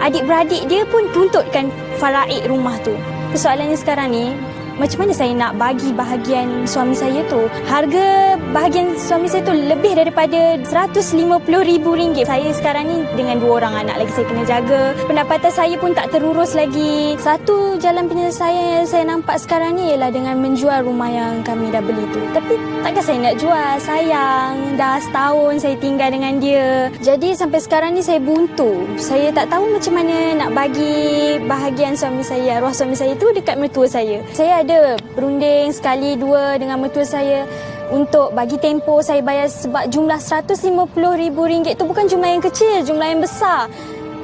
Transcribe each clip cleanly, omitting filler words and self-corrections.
adik-beradik dia pun tuntutkan faraid rumah tu. Persoalannya sekarang ni, macam mana saya nak bagi bahagian suami saya tu? Harga bahagian suami saya tu lebih daripada RM150,000. Saya sekarang ni dengan 2 orang anak lagi saya kena jaga. Pendapatan saya pun tak terurus lagi. Satu jalan penyelesaian yang saya nampak sekarang ni ialah dengan menjual rumah yang kami dah beli tu. Tapi takkan saya nak jual, sayang. Dah setahun saya tinggal dengan dia. Jadi sampai sekarang ni saya buntu. Saya tak tahu macam mana nak bagi bahagian suami saya, arwah suami saya tu dekat mertua saya. Saya ada berunding sekali dua dengan mertua saya untuk bagi tempoh saya bayar, sebab jumlah RM150,000 tu bukan jumlah yang kecil, jumlah yang besar.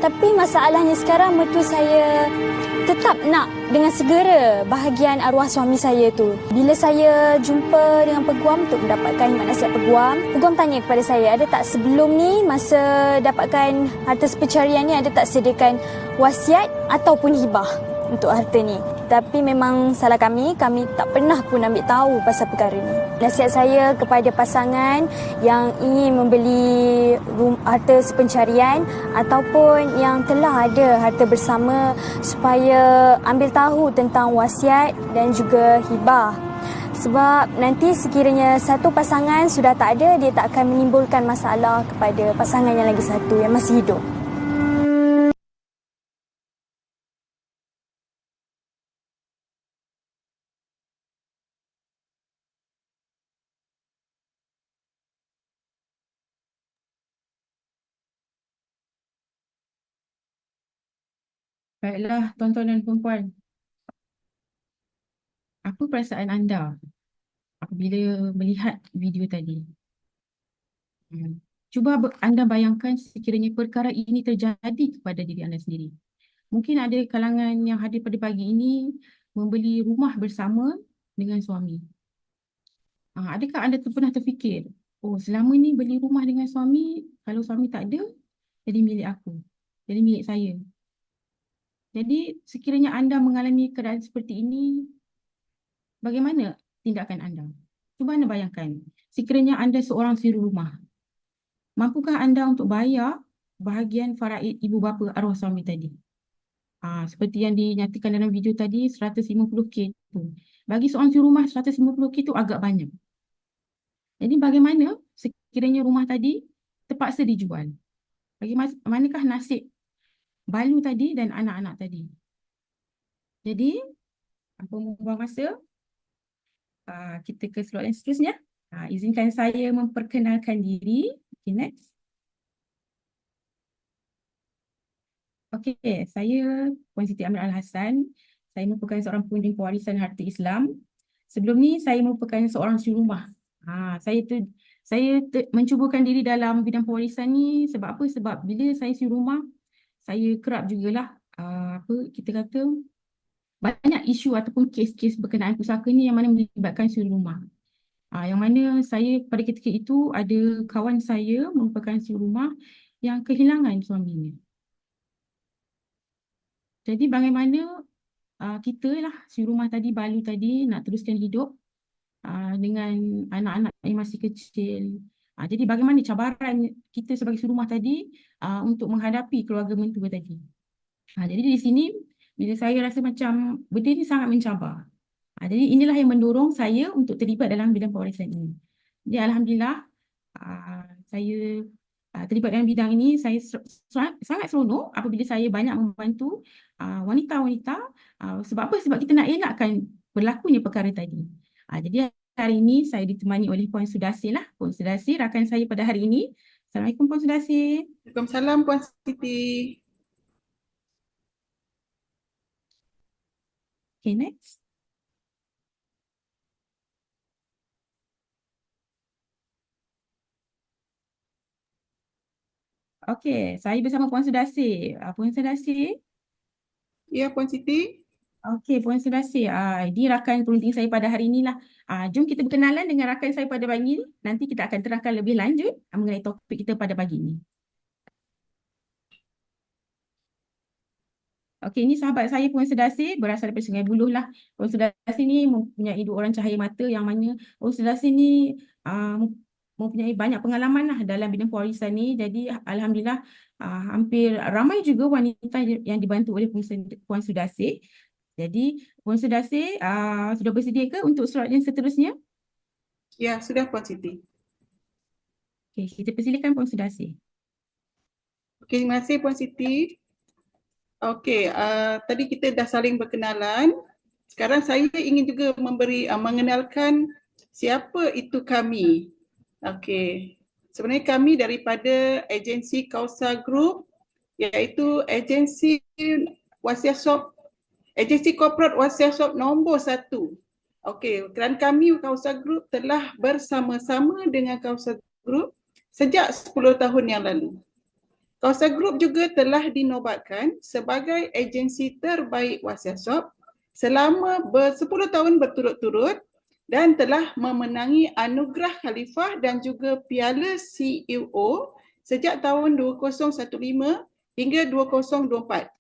Tapi masalahnya sekarang mertua saya tetap nak dengan segera bahagian arwah suami saya tu. Bila saya jumpa dengan peguam untuk mendapatkan khidmat nasihat peguam tanya kepada saya, ada tak sebelum ni masa dapatkan harta sepencarian ni, ada tak sediakan wasiat ataupun hibah untuk harta ni. Tapi memang salah kami tak pernah pun ambil tahu pasal perkara ni. Nasihat saya kepada pasangan yang ingin membeli harta sepencarian ataupun yang telah ada harta bersama, supaya ambil tahu tentang wasiat dan juga hibah. Sebab nanti sekiranya satu pasangan sudah tak ada, dia tak akan menimbulkan masalah kepada pasangan yang lagi satu yang masih hidup. Baiklah, tuan-tuan dan puan-puan. Apa perasaan anda apabila melihat video tadi? Cuba anda bayangkan sekiranya perkara ini terjadi kepada diri anda sendiri. Mungkin ada kalangan yang hadir pada pagi ini membeli rumah bersama dengan suami. Adakah anda pernah terfikir, oh selama ni beli rumah dengan suami, kalau suami tak ada, jadi milik aku, jadi milik saya. Jadi sekiranya anda mengalami keadaan seperti ini, bagaimana tindakan anda? Cuba anda bayangkan, sekiranya anda seorang suri rumah, mampukah anda untuk bayar bahagian faraid ibu bapa arwah suami tadi? Seperti yang dinyatakan dalam video tadi, 150K tu. Bagi seorang suri rumah, 150K tu agak banyak. Jadi bagaimana sekiranya rumah tadi terpaksa dijual? Bagaimanakah nasib Balu tadi dan anak-anak tadi? Jadi, apa membuang masa, kita ke slide yang seterusnya. Izinkan saya memperkenalkan diri. Okay, next. Okay, saya Puan Siti Amir Al-Hassan. Saya merupakan seorang pengunjung pewarisan harta Islam. Sebelum ni, saya merupakan seorang suri rumah. Saya mencubakan diri dalam bidang pewarisan ni sebab apa? Sebab bila saya suri rumah, saya kerap jugalah kita kata banyak isu ataupun kes-kes berkenaan pusaka ni yang mana melibatkan suri rumah. Yang mana saya pada ketika itu ada kawan saya merupakan suri rumah yang kehilangan suaminya. Jadi bagaimana kita lah suri rumah tadi, Balu tadi nak teruskan hidup dengan anak-anak yang masih kecil. Jadi bagaimana cabaran kita sebagai suri rumah tadi untuk menghadapi keluarga mentua tadi. Jadi di sini bila saya rasa macam benda ni sangat mencabar. Jadi inilah yang mendorong saya untuk terlibat dalam bidang pewarisan ini. Jadi alhamdulillah saya terlibat dalam bidang ini. Saya sangat seronok apabila saya banyak membantu wanita-wanita. Sebab apa? Sebab kita nak elakkan berlakunya perkara tadi. Jadi hari ini saya ditemani oleh Puan Sudasi lah. Puan Sudasi rakan saya pada hari ini. Assalamualaikum Puan Sudasi. Waalaikumsalam Puan Siti. Okay, next. Okay, saya bersama Puan Sudasi. Puan Sudasi. Ya, Puan Siti. Okey, Puan Sudasi. Dia rakan pengunjung saya pada hari inilah. Jom kita berkenalan dengan rakan saya pada pagi ini. Nanti kita akan terangkan lebih lanjut mengenai topik kita pada pagi ini. Okey, ini sahabat saya Puan Sudasi, berasal daripada Sungai Buloh lah. Puan Sudasi ni mempunyai 2 orang cahaya mata yang mana Puan Sudasi ni mempunyai banyak pengalaman lah dalam bidang pewarisan ni. Jadi alhamdulillah hampir ramai juga wanita yang dibantu oleh Puan Sudasih. Jadi Puan Sudasih sudah bersedia ke untuk soalan yang seterusnya? Ya, sudah Puan Siti. Okey, kita persilakan Puan Sudasih. Okey, terima kasih Puan Siti. Okey, tadi kita dah saling berkenalan. Sekarang saya ingin juga mengenalkan siapa itu kami. Okey. Sebenarnya kami daripada agensi Kausa Group, iaitu agensi wasiat agensi korporat wasiat nombor 1. Okey, dan kami Kausa Group telah bersama-sama dengan Kausa Group sejak 10 tahun yang lalu. Kausa Group juga telah dinobatkan sebagai agensi terbaik wasiat selama 10 tahun berturut-turut dan telah memenangi anugerah Khalifah dan juga Piala CEO sejak tahun 2015 hingga 2024.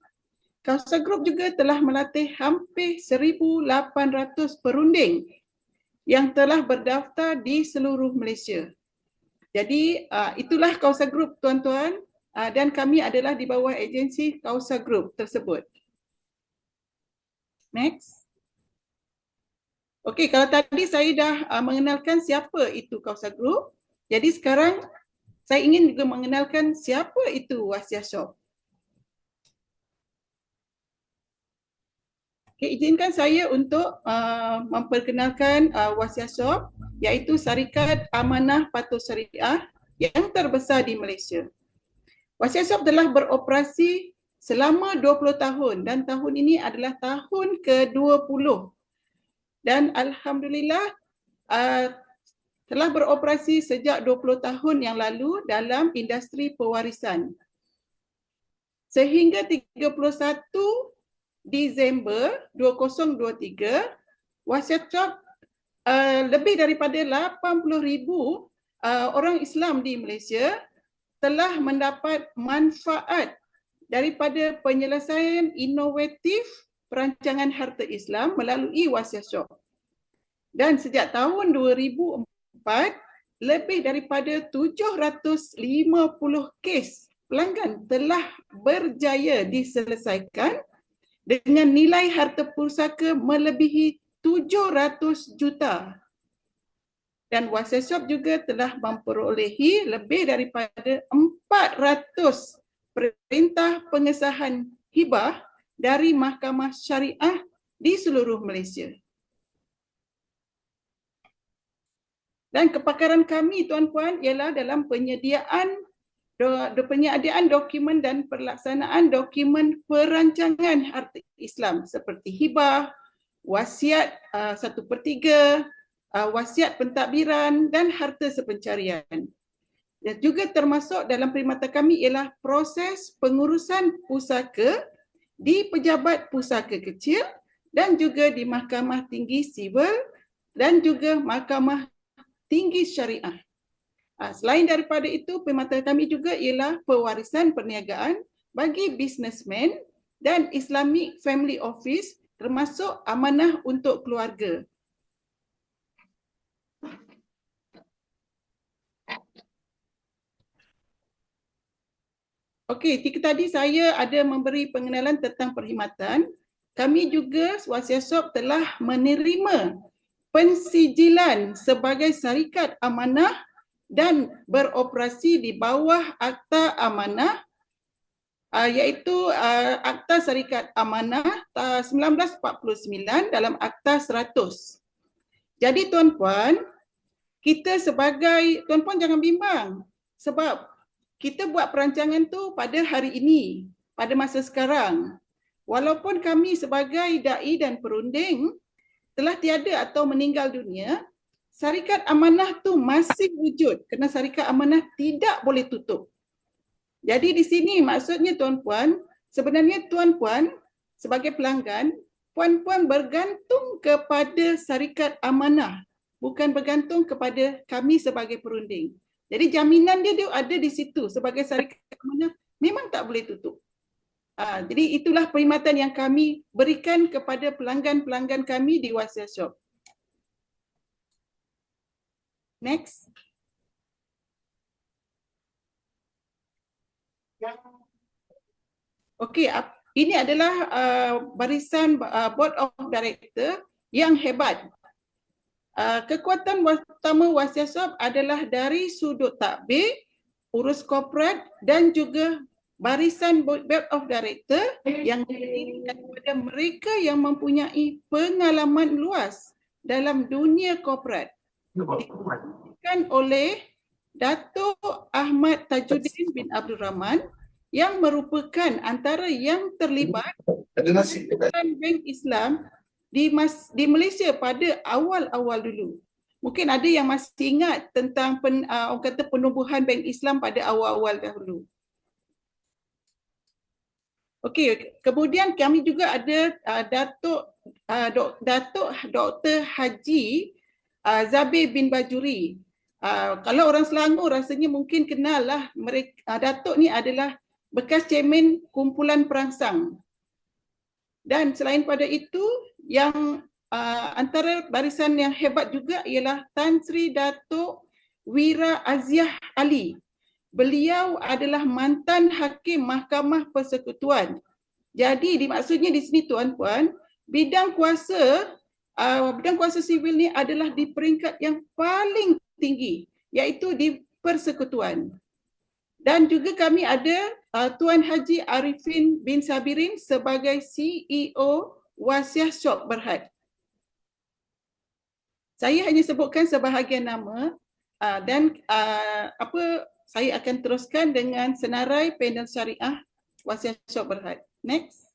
Kausa Group juga telah melatih hampir 1,800 perunding yang telah berdaftar di seluruh Malaysia. Jadi itulah Kausa Group tuan-tuan, dan kami adalah di bawah agensi Kausa Group tersebut. Next. Okey, kalau tadi saya dah mengenalkan siapa itu Kausa Group, jadi sekarang saya ingin juga mengenalkan siapa itu Wasiat Shop. Okey, izinkan saya untuk memperkenalkan Wasiat Shop, iaitu Syarikat Amanah Patuh Syariah yang terbesar di Malaysia. Wasiat Shop telah beroperasi selama 20 tahun dan tahun ini adalah tahun ke-20. Dan alhamdulillah telah beroperasi sejak 20 tahun yang lalu dalam industri pewarisan. Sehingga 31 Disember 2023, Wasiat Shop lebih daripada 80,000 orang Islam di Malaysia telah mendapat manfaat daripada penyelesaian inovatif perancangan harta Islam melalui Wasiat Shop. Dan sejak tahun 2004, lebih daripada 750 kes pelanggan telah berjaya diselesaikan dengan nilai harta pusaka melebihi 700 juta. Dan Wasiat Shop juga telah memperolehi lebih daripada 400 perintah pengesahan hibah dari Mahkamah Syariah di seluruh Malaysia. Dan kepakaran kami tuan-puan ialah dalam penyediaan dokumen dan pelaksanaan dokumen perancangan harta Islam seperti hibah, wasiat 1/3, wasiat pentadbiran dan harta sepencarian. Dan juga termasuk dalam perkhidmatan kami ialah proses pengurusan pusaka di Pejabat Pusaka Kecil dan juga di Mahkamah Tinggi Sivil dan juga Mahkamah Tinggi Syariah. Selain daripada itu, perkhidmatan kami juga ialah pewarisan perniagaan bagi businessman dan Islamic Family Office termasuk amanah untuk keluarga. Okey, tadi saya ada memberi pengenalan tentang perkhidmatan. Kami juga Wasiat Shop telah menerima pensijilan sebagai syarikat amanah dan beroperasi di bawah Akta Amanah, iaitu Akta Syarikat Amanah 1949 dalam Akta 100. Jadi tuan-puan, kita sebagai, tuan-puan jangan bimbang sebab kita buat perancangan tu pada hari ini, pada masa sekarang. Walaupun kami sebagai da'i dan perunding telah tiada atau meninggal dunia, syarikat amanah tu masih wujud kerana syarikat amanah tidak boleh tutup. Jadi di sini maksudnya tuan-puan, sebenarnya tuan-puan sebagai pelanggan, puan-puan bergantung kepada syarikat amanah, bukan bergantung kepada kami sebagai perunding. Jadi jaminan dia ada di situ sebagai syarikat amanah memang tak boleh tutup. Jadi itulah perkhidmatan yang kami berikan kepada pelanggan-pelanggan kami di Wasiat Shop. Next. Okey, ini adalah barisan Board of Director yang hebat. Kekuatan utama Wasiasop adalah dari sudut takbir, urus korporat dan juga barisan Board of Director yang terdiri daripada mereka yang mempunyai pengalaman luas dalam dunia korporat. Dikembangkan oleh Datuk Ahmad Tajuddin bin Abdul Rahman yang merupakan antara yang terlibat dengan Bank Islam di Malaysia pada awal-awal dulu. Mungkin ada yang masih ingat tentang orang kata penubuhan Bank Islam pada awal-awal dahulu. Okey, kemudian kami juga ada Datuk Dr. Haji Zabir bin Bajuri. Kalau orang Selangor rasanya mungkin kenal lah mereka. Datuk ni adalah bekas chairman kumpulan perangsang. Dan selain pada itu, yang antara barisan yang hebat juga ialah Tan Sri Datuk Wira Aziah Ali. Beliau adalah mantan hakim Mahkamah Persekutuan. Jadi dimaksudnya di sini tuan-puan, bidang kuasa sivil ni adalah di peringkat yang paling tinggi, iaitu di persekutuan. Dan juga kami ada Tuan Haji Arifin bin Sabirin sebagai CEO Wasiasop Berhad. Saya hanya sebutkan sebahagian nama dan saya akan teruskan dengan senarai panel syariah Wasiasop Berhad. Next.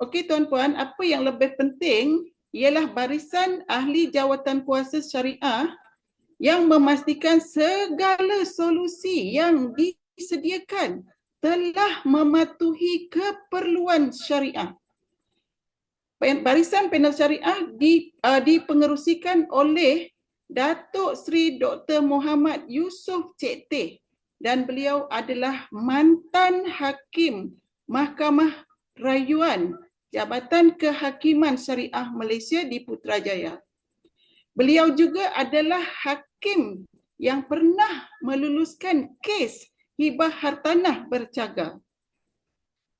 Okey tuan-puan, apa yang lebih penting ialah barisan ahli jawatan kuasa syariah yang memastikan segala solusi yang disediakan telah mematuhi keperluan syariah. Barisan panel syariah dipengerusikan oleh Datuk Seri Dr. Muhammad Yusof Cik Teh dan beliau adalah mantan hakim Mahkamah Rayuan Jabatan Kehakiman Syariah Malaysia di Putrajaya. Beliau juga adalah hakim yang pernah meluluskan kes hibah hartanah bercagar.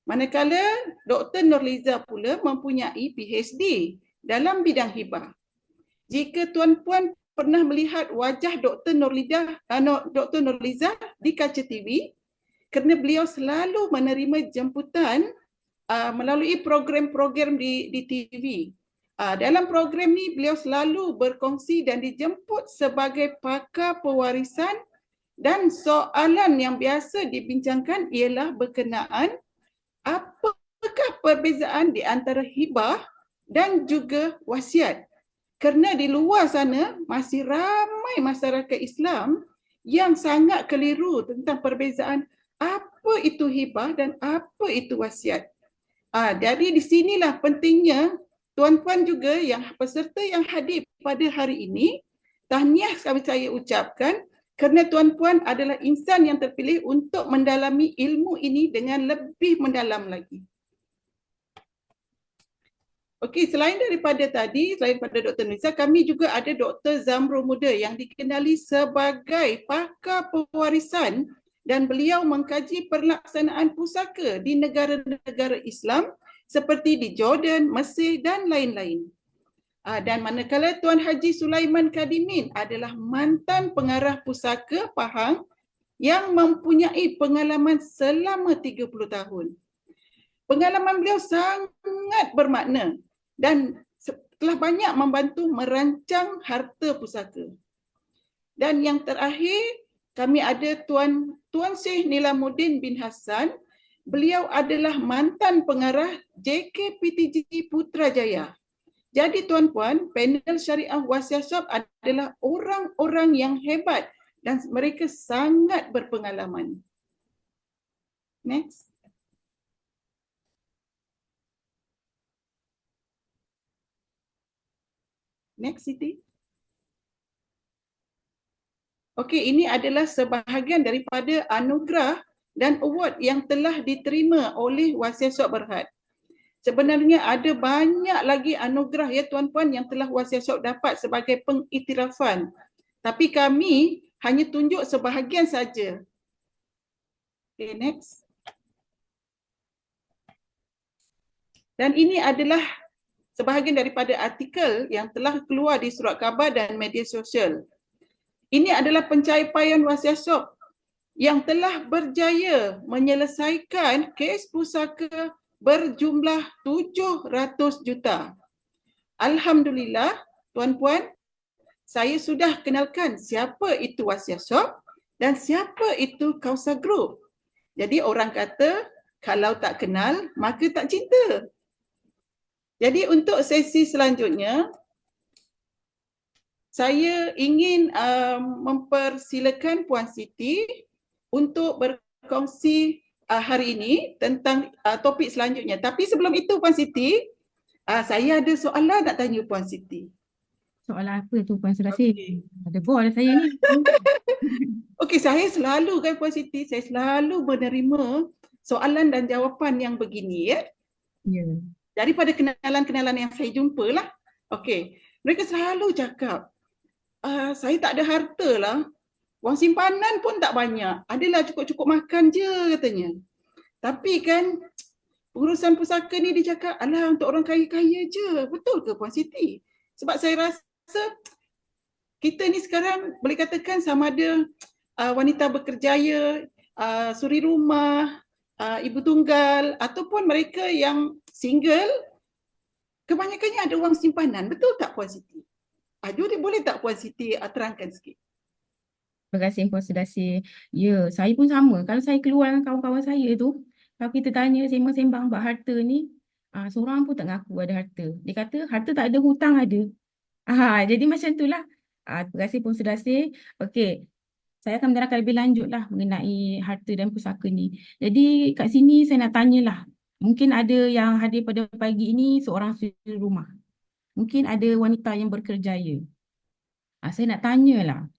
Manakala Dr. Nurliza pula mempunyai PhD dalam bidang hibah. Jika tuan-puan pernah melihat wajah Dr. Nurliza di kaca TV, kerana beliau selalu menerima jemputan melalui program-program di TV. Dalam program ni beliau selalu berkongsi dan dijemput sebagai pakar pewarisan dan soalan yang biasa dibincangkan ialah berkenaan apakah perbezaan di antara hibah dan juga wasiat. Kerana di luar sana masih ramai masyarakat Islam yang sangat keliru tentang perbezaan apa itu hibah dan apa itu wasiat. Jadi di sinilah pentingnya tuan-puan juga yang peserta yang hadir pada hari ini, tahniah saya ucapkan kerana tuan-puan adalah insan yang terpilih untuk mendalami ilmu ini dengan lebih mendalam lagi. Okey, selain daripada Dr. Nisa, kami juga ada Dr. Zamrul Muda yang dikenali sebagai pakar pewarisan dan beliau mengkaji pelaksanaan pusaka di negara-negara Islam seperti di Jordan, Mesir dan lain-lain. Dan manakala Tuan Haji Sulaiman Kadimin adalah mantan pengarah pusaka Pahang yang mempunyai pengalaman selama 30 tahun. Pengalaman beliau sangat bermakna dan telah banyak membantu merancang harta pusaka. Dan yang terakhir, kami ada Tuan Syekh Nilamuddin bin Hassan. Beliau adalah mantan pengarah JKPTG Putrajaya. Jadi tuan-puan, panel syariah Wasiasop adalah orang-orang yang hebat dan mereka sangat berpengalaman. Next. Next, Siti. Okey, ini adalah sebahagian daripada anugerah dan award yang telah diterima oleh Wasiasop Berhad. Sebenarnya ada banyak lagi anugerah ya tuan-puan yang telah Wasiasop dapat sebagai pengiktirafan. Tapi kami hanya tunjuk sebahagian saja. Okay, next. Dan ini adalah sebahagian daripada artikel yang telah keluar di surat khabar dan media sosial. Ini adalah pencapaian Wasiasop yang telah berjaya menyelesaikan kes pusaka berjumlah 700 juta. Alhamdulillah, tuan-puan, saya sudah kenalkan siapa itu Wasiasop dan siapa itu Kausar Group. Jadi orang kata, kalau tak kenal, maka tak cinta. Jadi untuk sesi selanjutnya, saya ingin mempersilakan Puan Siti untuk berkongsi hari ini tentang topik selanjutnya. Tapi sebelum itu Puan Siti, saya ada soalan nak tanya Puan Siti. Soalan apa tu Puan Selasih? Okey. Ada bol saya ni. Okey, saya selalu kan Puan Siti, saya selalu menerima soalan dan jawapan yang begini ya. Ya. Daripada kenalan-kenalan yang saya jumpa lah. Okey, mereka selalu cakap, saya tak ada harta lah. Wang simpanan pun tak banyak. Adalah cukup-cukup makan je katanya. Tapi kan urusan pusaka ni dia cakap, alah untuk orang kaya-kaya je. Betul ke Puan Siti? Sebab saya rasa kita ni sekarang boleh katakan sama ada wanita berkerjaya, suri rumah, ibu tunggal ataupun mereka yang single, kebanyakannya ada wang simpanan. Betul tak Puan Siti? Jadi boleh tak Puan Siti terangkan sikit? Terima kasih Puan Selasih. Ya, saya pun sama. Kalau saya keluar dengan kawan-kawan saya tu, kalau kita tanya sembang-sembang bab harta ni, seorang pun tak ngaku ada harta. Dia kata harta tak ada, hutang ada. Jadi macam itulah. Terima kasih Puan Selasih. Okey, saya akan menerangkan lebih lanjut lah mengenai harta dan pusaka ni. Jadi kat sini saya nak tanyalah. Mungkin ada yang hadir pada pagi ini seorang suri rumah. Mungkin ada wanita yang berkerjaya. Saya nak tanyalah.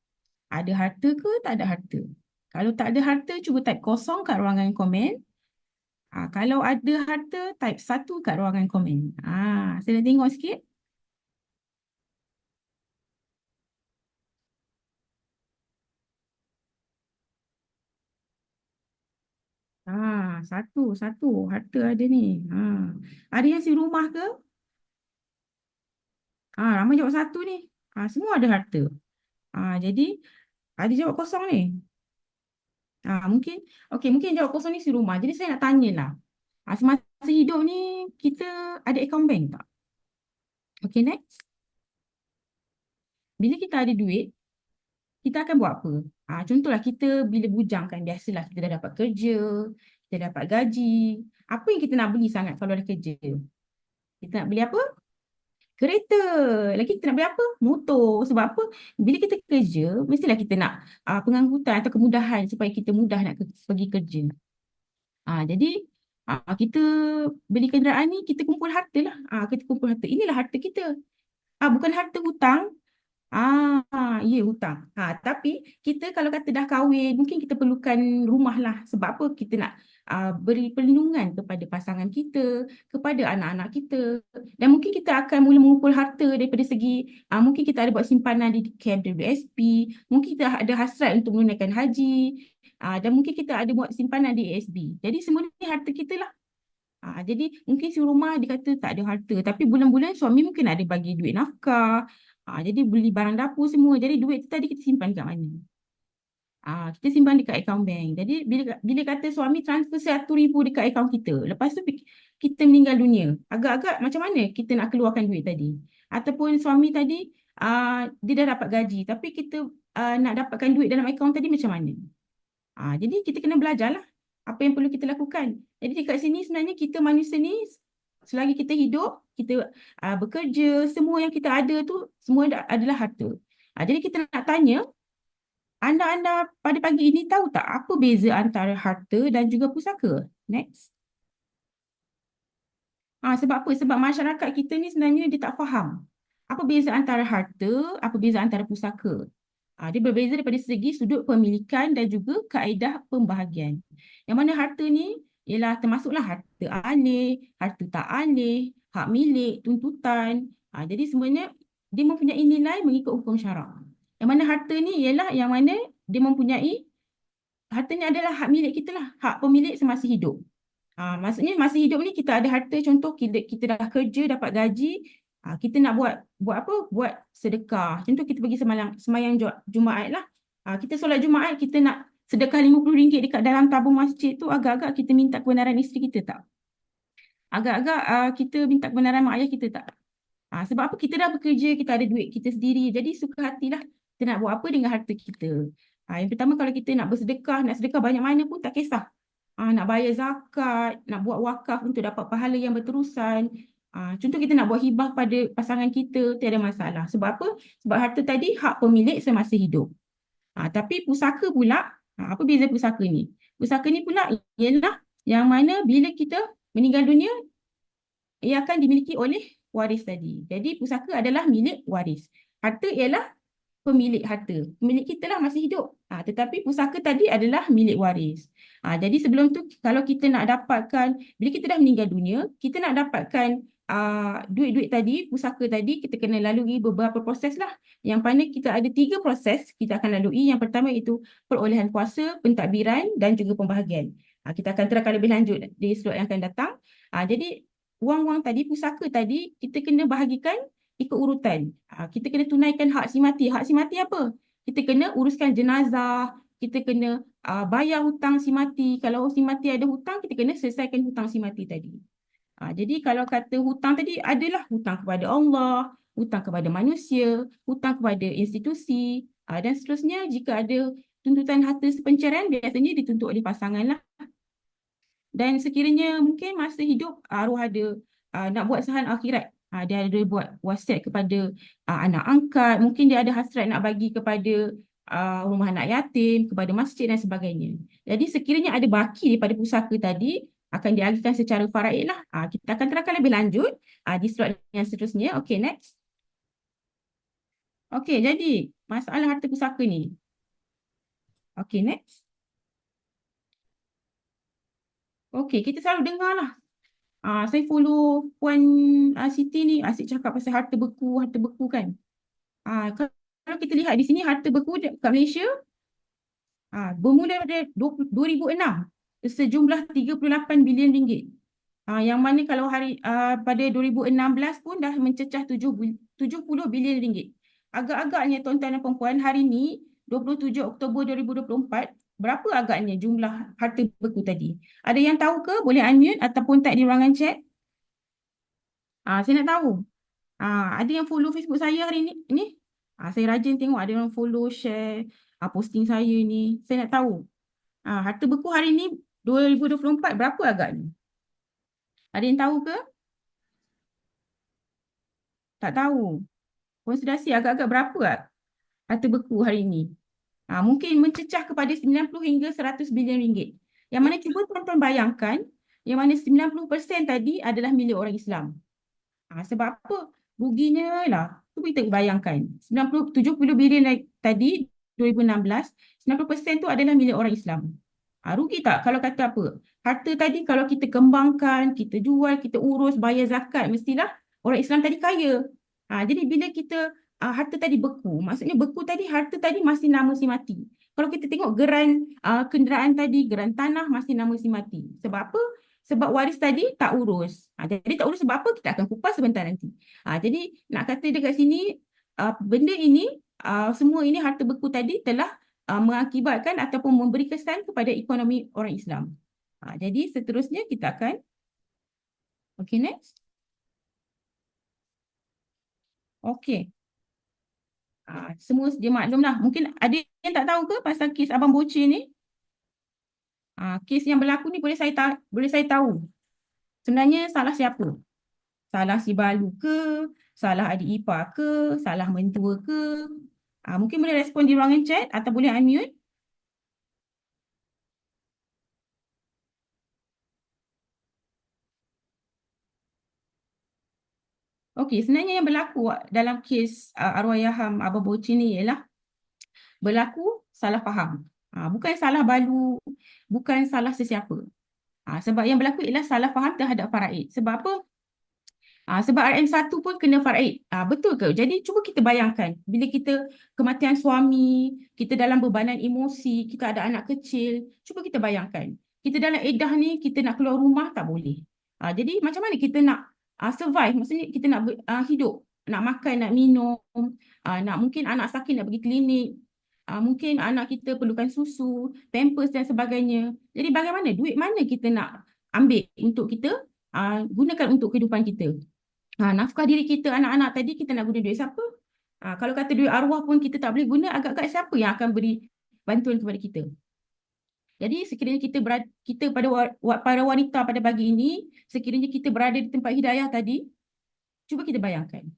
Ada harta ke tak ada harta? Kalau tak ada harta, cuba type kosong kat ruangan komen. Kalau ada harta, type 1 kat ruangan komen. Saya nak tengok sikit. Satu harta ada ni. Ada yang si rumah ke? Ramai jawab satu ni. Semua ada harta. Jadi ada jawab kosong ni. Mungkin, okey, mungkin jawab kosong ni si rumah. Jadi saya nak tanyalah. Semasa hidup ni kita ada akaun bank tak? Okey, next. Bila kita ada duit, kita akan buat apa? Contohlah kita bila bujang kan, biasalah kita dah dapat kerja, kita dapat gaji. Apa yang kita nak beli sangat kalau ada kerja? Kita nak beli apa? Kereta. Lagi kita nak beli apa? Motor. Sebab apa? Bila kita kerja, mestilah kita nak pengangkutan atau kemudahan supaya kita mudah nak pergi kerja. Jadi kita beli kenderaan ni, kita kumpul harta lah. Kita kumpul harta. Inilah harta kita. Bukan harta hutang. Ya hutang. Tapi kita kalau kata dah kahwin, mungkin kita perlukan rumah lah. Sebab apa? Kita nak beri perlindungan kepada pasangan kita, kepada anak-anak kita. Dan mungkin kita akan mula mengumpul harta daripada segi, mungkin kita ada buat simpanan di KMWSP, mungkin kita ada hasrat untuk menunaikan haji, dan mungkin kita ada buat simpanan di ASB. Jadi semua ni harta kita lah. Jadi mungkin si rumah dia kata tak ada harta, tapi bulan-bulan suami mungkin ada bagi duit nafkah. Jadi beli barang dapur semua. Jadi duit tu tadi kita simpan kat mana? Kita simpan dekat akaun bank. Jadi bila kata suami transfer 100,000 dekat akaun kita, lepas tu kita meninggal dunia, agak-agak macam mana kita nak keluarkan duit tadi? Ataupun suami tadi dia dah dapat gaji, tapi kita nak dapatkan duit dalam akaun tadi macam mana? Jadi kita kena belajarlah apa yang perlu kita lakukan. Jadi dekat sini sebenarnya kita manusia ni, selagi kita hidup, kita bekerja, semua yang kita ada tu semua adalah harta. Jadi kita nak tanya, anda pada pagi ini tahu tak apa beza antara harta dan juga pusaka? Next. Sebab apa? Sebab masyarakat kita ni sebenarnya dia tak faham apa beza antara harta, apa beza antara pusaka. Dia berbeza daripada segi sudut pemilikan dan juga kaedah pembahagian. Yang mana harta ni ialah termasuklah harta alih, harta tak alih, hak milik, tuntutan. Jadi semuanya dia mempunyai nilai mengikut hukum syarak. Yang mana harta ni ialah yang mana dia mempunyai, harta ni adalah hak milik kita lah, hak pemilik semasa hidup. Maksudnya masa hidup ni kita ada harta, contoh kita dah kerja dapat gaji, kita nak buat apa? Buat sedekah. Contoh kita pergi semayang Jumaat lah. Kita solat Jumaat, kita nak sedekah RM50 dekat dalam tabung masjid tu, agak-agak kita minta kebenaran isteri kita tak? Agak-agak kita minta kebenaran mak ayah kita tak? Sebab apa? Kita dah bekerja, kita ada duit kita sendiri. Jadi suka hatilah kita nak buat apa dengan harta kita. Yang pertama, kalau kita nak bersedekah, nak sedekah banyak mana pun tak kisah. Nak bayar zakat, nak buat wakaf untuk dapat pahala yang berterusan. Contoh kita nak buat hibah pada pasangan kita, tiada masalah. Sebab apa? Sebab harta tadi hak pemilik semasa hidup. Tapi pusaka pula, apa beza pusaka ni? Pusaka ni pula ialah yang mana bila kita meninggal dunia, ia akan dimiliki oleh waris tadi. Jadi pusaka adalah milik waris. Harta ialah pemilik harta. Pemilik kita lah masih hidup. Tetapi pusaka tadi adalah milik waris. Jadi sebelum tu, kalau kita nak dapatkan, bila kita dah meninggal dunia, kita nak dapatkan duit-duit tadi, pusaka tadi, kita kena lalui beberapa proses lah. Yang mana kita ada 3 proses kita akan lalui. Yang pertama itu perolehan kuasa, pentadbiran dan juga pembahagian. Kita akan terangkan lebih lanjut di slide yang akan datang. Jadi wang-wang tadi, pusaka tadi, kita kena bahagikan ikut urutan. Kita kena tunaikan hak si mati. Hak si mati apa? Kita kena uruskan jenazah, kita kena bayar hutang si mati. Kalau si mati ada hutang, kita kena selesaikan hutang si mati tadi. Jadi kalau kata hutang tadi adalah hutang kepada Allah, hutang kepada manusia, hutang kepada institusi, dan seterusnya. Jika ada tuntutan harta sepenceraian, biasanya dituntut oleh pasangan lah. Dan sekiranya mungkin masa hidup arwah ada nak buat sahan akhirat, dia ada buat wasiat kepada anak angkat, mungkin dia ada hasrat nak bagi kepada rumah anak yatim, kepada masjid dan sebagainya. Jadi sekiranya ada baki daripada pusaka tadi, akan diagihkan secara faraid lah. Kita akan terangkan lebih lanjut di slide yang seterusnya. Okay, next. Okay, jadi masalah harta pusaka ni. Okay, next. Okay, kita selalu dengar lah. Saya follow Puan Siti ni, asyik cakap pasal harta beku kan. Kalau kita lihat di sini, harta beku kat Malaysia bermula pada 2006 sejumlah 38 bilion ringgit. Yang mana kalau pada 2016 pun dah mencecah 70 bilion ringgit. Agak-agaknya tuan-tuan dan puan-puan, hari ni 27 Oktober 2024, berapa agaknya jumlah harta beku tadi? Ada yang tahu ke? Boleh unmute ataupun type di ruangan chat. Saya nak tahu. Ada yang follow Facebook saya hari ni? Saya rajin tengok ada yang follow, share posting saya ni. Saya nak tahu. Harta beku hari ni 2024 berapa agaknya? Ada yang tahu ke? Tak tahu. Konsiderasi agak-agak berapa harta beku hari ini? Mungkin mencecah kepada 90 hingga 100 bilion ringgit. Yang mana cuba tuan-tuan bayangkan, yang mana 90% tadi adalah milik orang Islam. Sebab apa? Ruginya lah. Tu kita bayangkan. 70 bilion tadi, 2016, 90% tu adalah milik orang Islam. Rugi tak kalau kata apa? Harta tadi kalau kita kembangkan, kita jual, kita urus, bayar zakat, mestilah orang Islam tadi kaya. Jadi bila kita harta tadi beku, maksudnya beku tadi, harta tadi masih nama si mati. Kalau kita tengok geran kenderaan tadi, geran tanah masih nama si mati. Sebab apa? Sebab waris tadi tak urus. Jadi tak urus sebab apa? Kita akan kupas sebentar nanti. Jadi nak kata dekat sini, benda ini, semua ini harta beku tadi telah mengakibatkan ataupun memberi kesan kepada ekonomi orang Islam. Jadi seterusnya kita akan, okay, next. Okay. Semua dia maklum lah. Mungkin ada yang tak tahu ke pasal kes Abang Bocil ni? Kes yang berlaku ni boleh saya tahu. Sebenarnya salah siapa? Salah si Balu ke? Salah adik ipar ke? Salah mentua ke? Mungkin boleh respon di ruangan chat atau boleh unmute. Okey, sebenarnya yang berlaku dalam kes Arwayaham Abang Bocil ni ialah berlaku salah faham. Bukan salah Balu, bukan salah sesiapa. Sebab yang berlaku ialah salah faham terhadap faraid. Sebab apa? Sebab RM1 pun kena faraid. Betul ke? Jadi cuba kita bayangkan, bila kita kematian suami, kita dalam bebanan emosi, kita ada anak kecil, cuba kita bayangkan. Kita dalam edah ni, kita nak keluar rumah tak boleh. Jadi macam mana kita nak survive? Maksudnya kita nak hidup, nak makan, nak minum, nak mungkin anak sakit nak pergi klinik, mungkin anak kita perlukan susu, pampers dan sebagainya. Jadi bagaimana? Duit mana kita nak ambil untuk kita gunakan untuk kehidupan kita? Nafkah diri kita, anak-anak tadi kita nak guna duit siapa? Kalau kata duit arwah pun kita tak boleh guna, agak-agak siapa yang akan beri bantuan kepada kita? Jadi sekiranya kita para wanita pada pagi ini, sekiranya kita berada di tempat hidayah tadi, cuba kita bayangkan.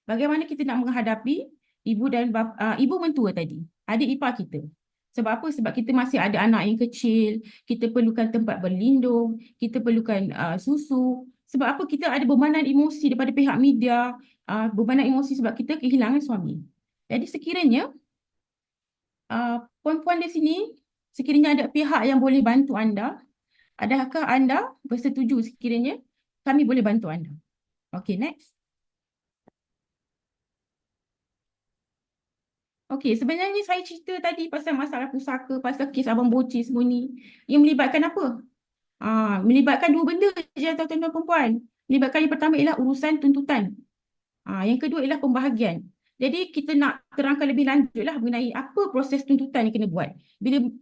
Bagaimana kita nak menghadapi ibu mentua tadi, adik ipar kita. Sebab apa? Sebab kita masih ada anak yang kecil, kita perlukan tempat berlindung, kita perlukan susu. Sebab apa? Kita ada bebanan emosi daripada pihak media, bebanan emosi sebab kita kehilangan suami. Jadi sekiranya puan-puan di sini, sekiranya ada pihak yang boleh bantu anda, adakah anda bersetuju sekiranya kami boleh bantu anda? Okay, next. Okey, sebenarnya saya cerita tadi pasal masalah pusaka, pasal kes Abang Boci semua ni. Yang melibatkan apa? Melibatkan dua benda je tuan-tuan dan perempuan. Melibatkan yang pertama ialah urusan tuntutan. Yang kedua ialah pembahagian. Jadi kita nak terangkan lebih lanjut lah mengenai apa proses tuntutan yang kena buat.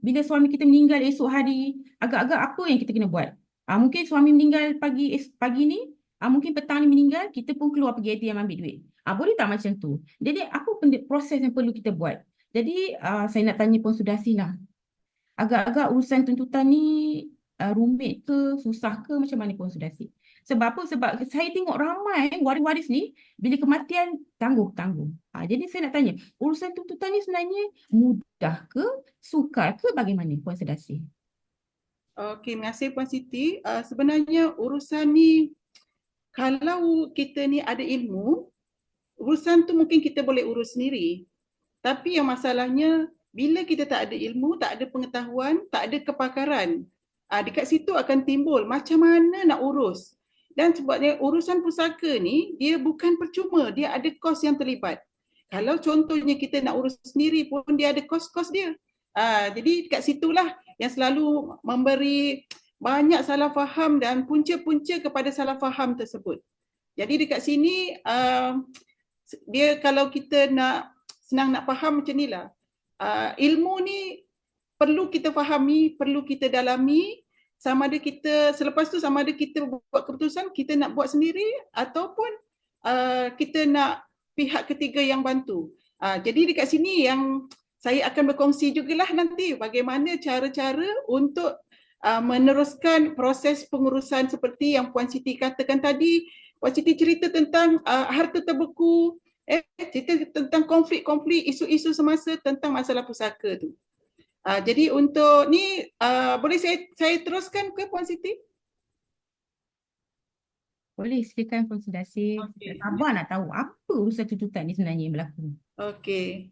Bila suami kita meninggal esok hari, agak-agak apa yang kita kena buat? Mungkin suami meninggal pagi ni, mungkin petang ni meninggal, kita pun keluar pergi ATM ambil duit. Boleh tak macam tu? Jadi apa proses yang perlu kita buat? Jadi saya nak tanya Puan Sudasi lah. Agak-agak urusan tuntutan ni rumit ke, susah ke, macam mana Puan Sudasi? Sebab apa? Sebab saya tengok ramai waris-waris ni bila kematian tangguh-tangguh. Jadi saya nak tanya, urusan tuntutan ni sebenarnya mudah ke, sukar ke, bagaimana Puan Sudasi? Okey, terima kasih Puan Siti. Sebenarnya urusan ni, kalau kita ni ada ilmu, urusan tu mungkin kita boleh urus sendiri. Tapi yang masalahnya, bila kita tak ada ilmu, tak ada pengetahuan, tak ada kepakaran, dekat situ akan timbul macam mana nak urus. Dan sebabnya urusan pusaka ni, dia bukan percuma, dia ada kos yang terlibat. Kalau contohnya kita nak urus sendiri pun, dia ada kos-kos dia. Jadi dekat situlah yang selalu memberi banyak salah faham dan punca-punca kepada salah faham tersebut. Jadi dekat sini, dia kalau kita nak senang nak faham macam inilah. Ilmu ni perlu kita fahami, perlu kita dalami, sama ada kita selepas tu sama ada kita buat keputusan kita nak buat sendiri ataupun kita nak pihak ketiga yang bantu. Jadi dekat sini yang saya akan berkongsi jugalah nanti bagaimana cara-cara untuk meneruskan proses pengurusan seperti yang Puan Siti katakan tadi. Puan Siti cerita tentang harta terbeku, cerita tentang konflik-konflik, isu-isu semasa tentang masalah pusaka tu. Jadi untuk ni boleh saya teruskan ke Puan Siti? Boleh, silakan Puan Sudasi. Okey. Sabar nak tahu apa urusan tuntutan ni sebenarnya yang berlaku. Okey.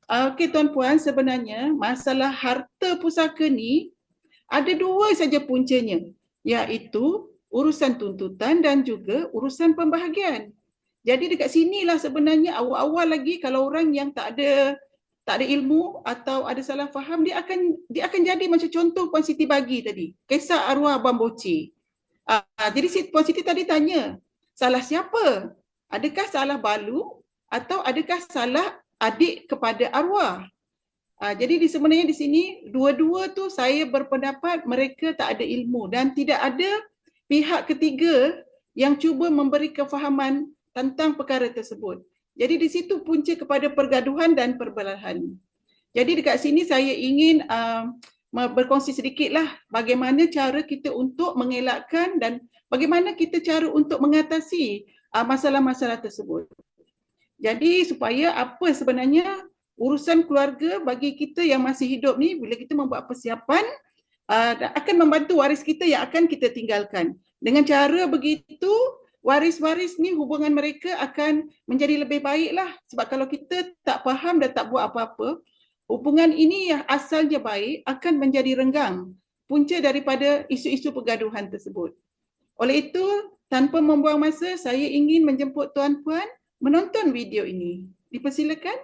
Okey tuan-puan, sebenarnya masalah harta pusaka ni ada dua saja puncanya, iaitu urusan tuntutan dan juga urusan pembahagian. Jadi dekat sinilah sebenarnya awal-awal lagi kalau orang yang tak ada ilmu atau ada salah faham, dia akan jadi macam contoh Puan Siti bagi tadi, kisah arwah Abang Boci. Jadi Puan Siti tadi tanya, salah siapa? Adakah salah Balu atau adakah salah adik kepada arwah? Jadi sebenarnya di sini dua-dua tu saya berpendapat mereka tak ada ilmu dan tidak ada pihak ketiga yang cuba memberi kefahaman tentang perkara tersebut. Jadi di situ punca kepada pergaduhan dan perbelahan. Jadi dekat sini saya ingin berkongsi sedikitlah bagaimana cara kita untuk mengelakkan dan bagaimana kita cara untuk mengatasi masalah-masalah tersebut. Jadi supaya apa sebenarnya urusan keluarga bagi kita yang masih hidup ni, bila kita membuat persiapan akan membantu waris kita yang akan kita tinggalkan. Dengan cara begitu, waris-waris ni hubungan mereka akan menjadi lebih baiklah. Sebab kalau kita tak faham dan tak buat apa-apa, hubungan ini yang asalnya baik akan menjadi renggang. Punca daripada isu-isu pergaduhan tersebut. Oleh itu, tanpa membuang masa, saya ingin menjemput tuan-puan menonton video ini. Dipersilakan.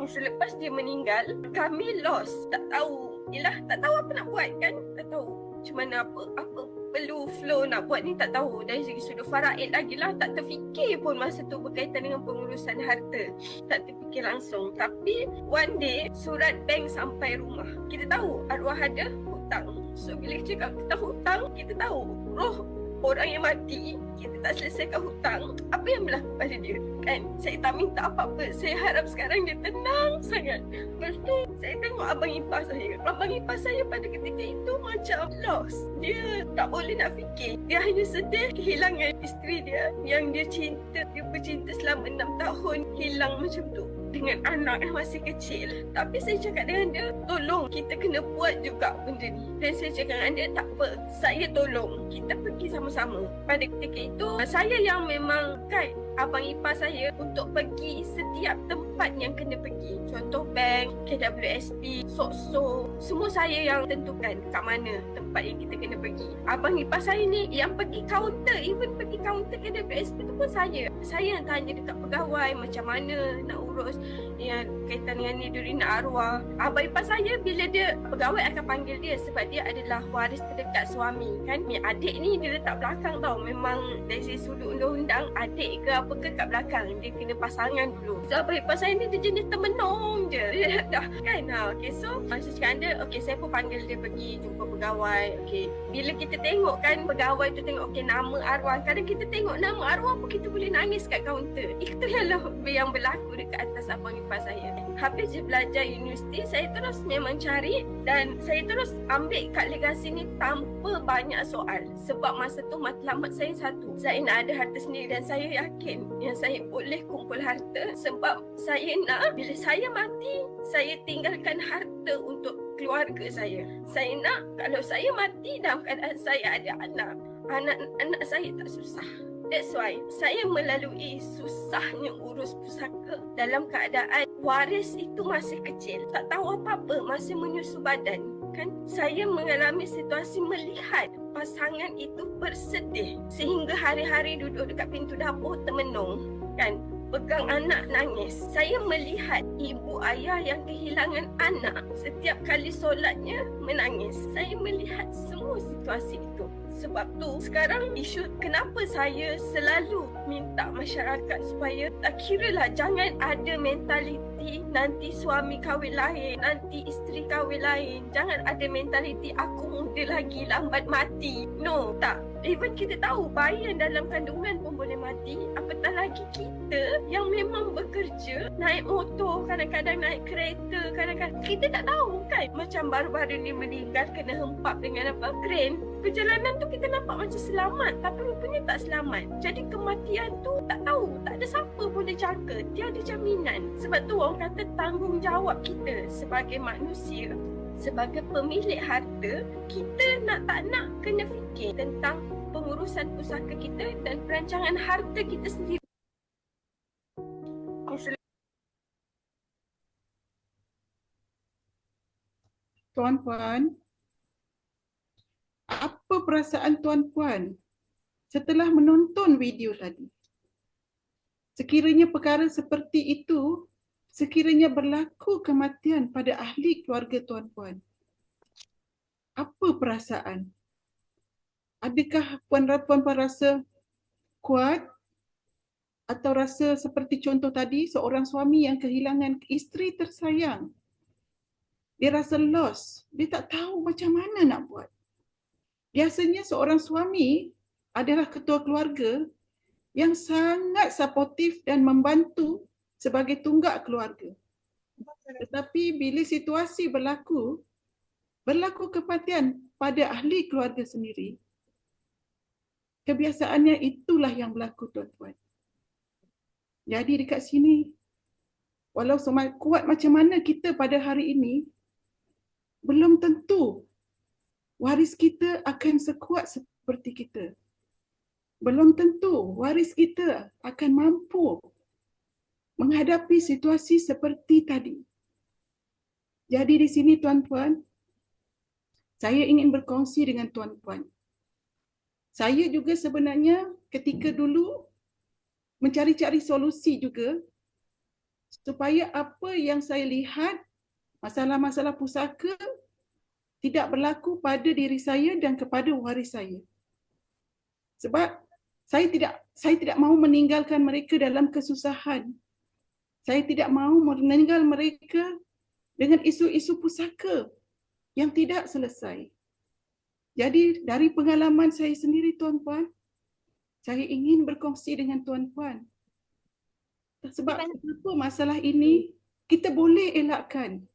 Selepas dia meninggal, kami lost. Tak tahu. Yelah, tak tahu apa nak buat kan? Tak tahu macam mana apa perlu flow nak buat ni, tak tahu. Dari segi sudut faraid lagi lah, tak terfikir pun masa tu berkaitan dengan pengurusan harta. Tak terfikir langsung. Tapi one day surat bank sampai rumah. Kita tahu arwah ada hutang. So bila kita cakap kita hutang, kita tahu roh orang yang mati, kita tak selesaikan hutang, apa yang berlaku pada dia kan? Saya tak minta apa-apa. Saya harap sekarang dia tenang sangat. Lepas tu saya tengok abang ipar saya. Abang ipar saya pada ketika itu macam lost. Dia tak boleh nak fikir. Dia hanya sedih kehilangan isteri dia yang dia cinta. Dia bercinta selama 6 tahun, hilang macam tu dengan anak yang masih kecil. Tapi saya cakap dengan dia, tolong kita kena buat juga benda ni. Dan saya cakap dengan dia, tak apa, saya tolong, kita pergi sama-sama. Pada ketika itu, saya yang memang guide abang ipar saya untuk pergi setiap tempat yang kena pergi. Contoh bank, KWSP, SOKSO, semua saya yang tentukan kat mana tempat yang kita kena pergi. Abang ipar saya ni yang pergi kaunter, even pergi kaunter KWSP tu pun saya. Saya yang tanya dekat pegawai macam mana nak urus yang kaitan dengan ni Nurina arwah. Abang ipar saya bila dia pegawai akan panggil dia sebab dia adalah waris terdekat suami kan. Ni adik ni dia letak belakang tau. Memang dari segi sudut undang-undang adik ke apa ke kat belakang, dia kena pasangan dulu. So abang ipar saya ni dia jenis termenung je. Dia dah kan. Okay, so masa cakap dia, okay saya pun panggil dia pergi jumpa pegawai. Okay, bila kita tengok kan pegawai tu tengok okay nama arwah, kadang kita tengok nama arwah pun kita boleh nangis kat kaunter. Itu yang berlaku dekat atas abang ipar saya. Habis je belajar universiti, saya terus memang cari dan saya terus ambil kad legasi ni tanpa banyak soal. Sebab masa tu matlamat saya satu, saya nak ada harta sendiri dan saya yakin yang saya boleh kumpul harta sebab saya nak bila saya mati, saya tinggalkan harta untuk keluarga saya. Saya nak kalau saya mati dalam keadaan saya ada anak saya tak susah. That's why saya melalui susahnya urus pusaka dalam keadaan waris itu masih kecil, tak tahu apa-apa, masih menyusu badan kan. Saya mengalami situasi melihat pasangan itu bersedih sehingga hari-hari duduk dekat pintu dapur termenung kan, pegang anak nangis. Saya melihat ibu ayah yang kehilangan anak setiap kali solatnya menangis. Saya melihat semua situasi itu. Sebab tu sekarang isu kenapa saya selalu minta masyarakat supaya tak kiralah jangan ada mentaliti nanti suami kahwin lain, nanti isteri kahwin lain. Jangan ada mentaliti aku muda lagi lambat mati. No, tak. Even kita tahu bayi yang dalam kandungan pun boleh mati, apatah lagi kita yang memang bekerja, naik motor, kadang-kadang naik kereta, kadang-kadang kita tak tahu kan. Macam baru-baru ni meninggal kena hempap dengan apa? Kren. Perjalanan tu kita nampak macam selamat tapi rupanya tak selamat. Jadi kematian tu tak tahu, tak ada siapa boleh jaga, tiada jaminan. Sebab tu orang kata tanggungjawab kita sebagai manusia, sebagai pemilik harta, kita nak tak nak kena fikir tentang pengurusan pusaka kita dan perancangan harta kita sendiri. Tuan-puan, apa perasaan tuan-puan setelah menonton video tadi? Sekiranya perkara seperti itu, sekiranya berlaku kematian pada ahli keluarga tuan-puan, apa perasaan? Adakah puan-puan rasa kuat atau rasa seperti contoh tadi, seorang suami yang kehilangan isteri tersayang? Dia rasa lost, dia tak tahu macam mana nak buat. Biasanya seorang suami adalah ketua keluarga yang sangat supportif dan membantu sebagai tunggak keluarga. Tetapi bila situasi berlaku kematian pada ahli keluarga sendiri, kebiasaannya itulah yang berlaku tuan-tuan. Jadi dekat sini, walau kuat macam mana kita pada hari ini, belum tentu waris kita akan sekuat seperti kita. Belum tentu waris kita akan mampu menghadapi situasi seperti tadi. Jadi di sini tuan-tuan, saya ingin berkongsi dengan tuan-tuan. Saya juga sebenarnya ketika dulu mencari-cari solusi juga supaya apa yang saya lihat, masalah-masalah pusaka tidak berlaku pada diri saya dan kepada waris saya. Sebab saya tidak mahu meninggalkan mereka dalam kesusahan. Saya tidak mahu meninggal mereka dengan isu-isu pusaka yang tidak selesai. Jadi dari pengalaman saya sendiri, tuan-puan, saya ingin berkongsi dengan tuan-puan. Sebab kenapa masalah ini kita boleh elakkan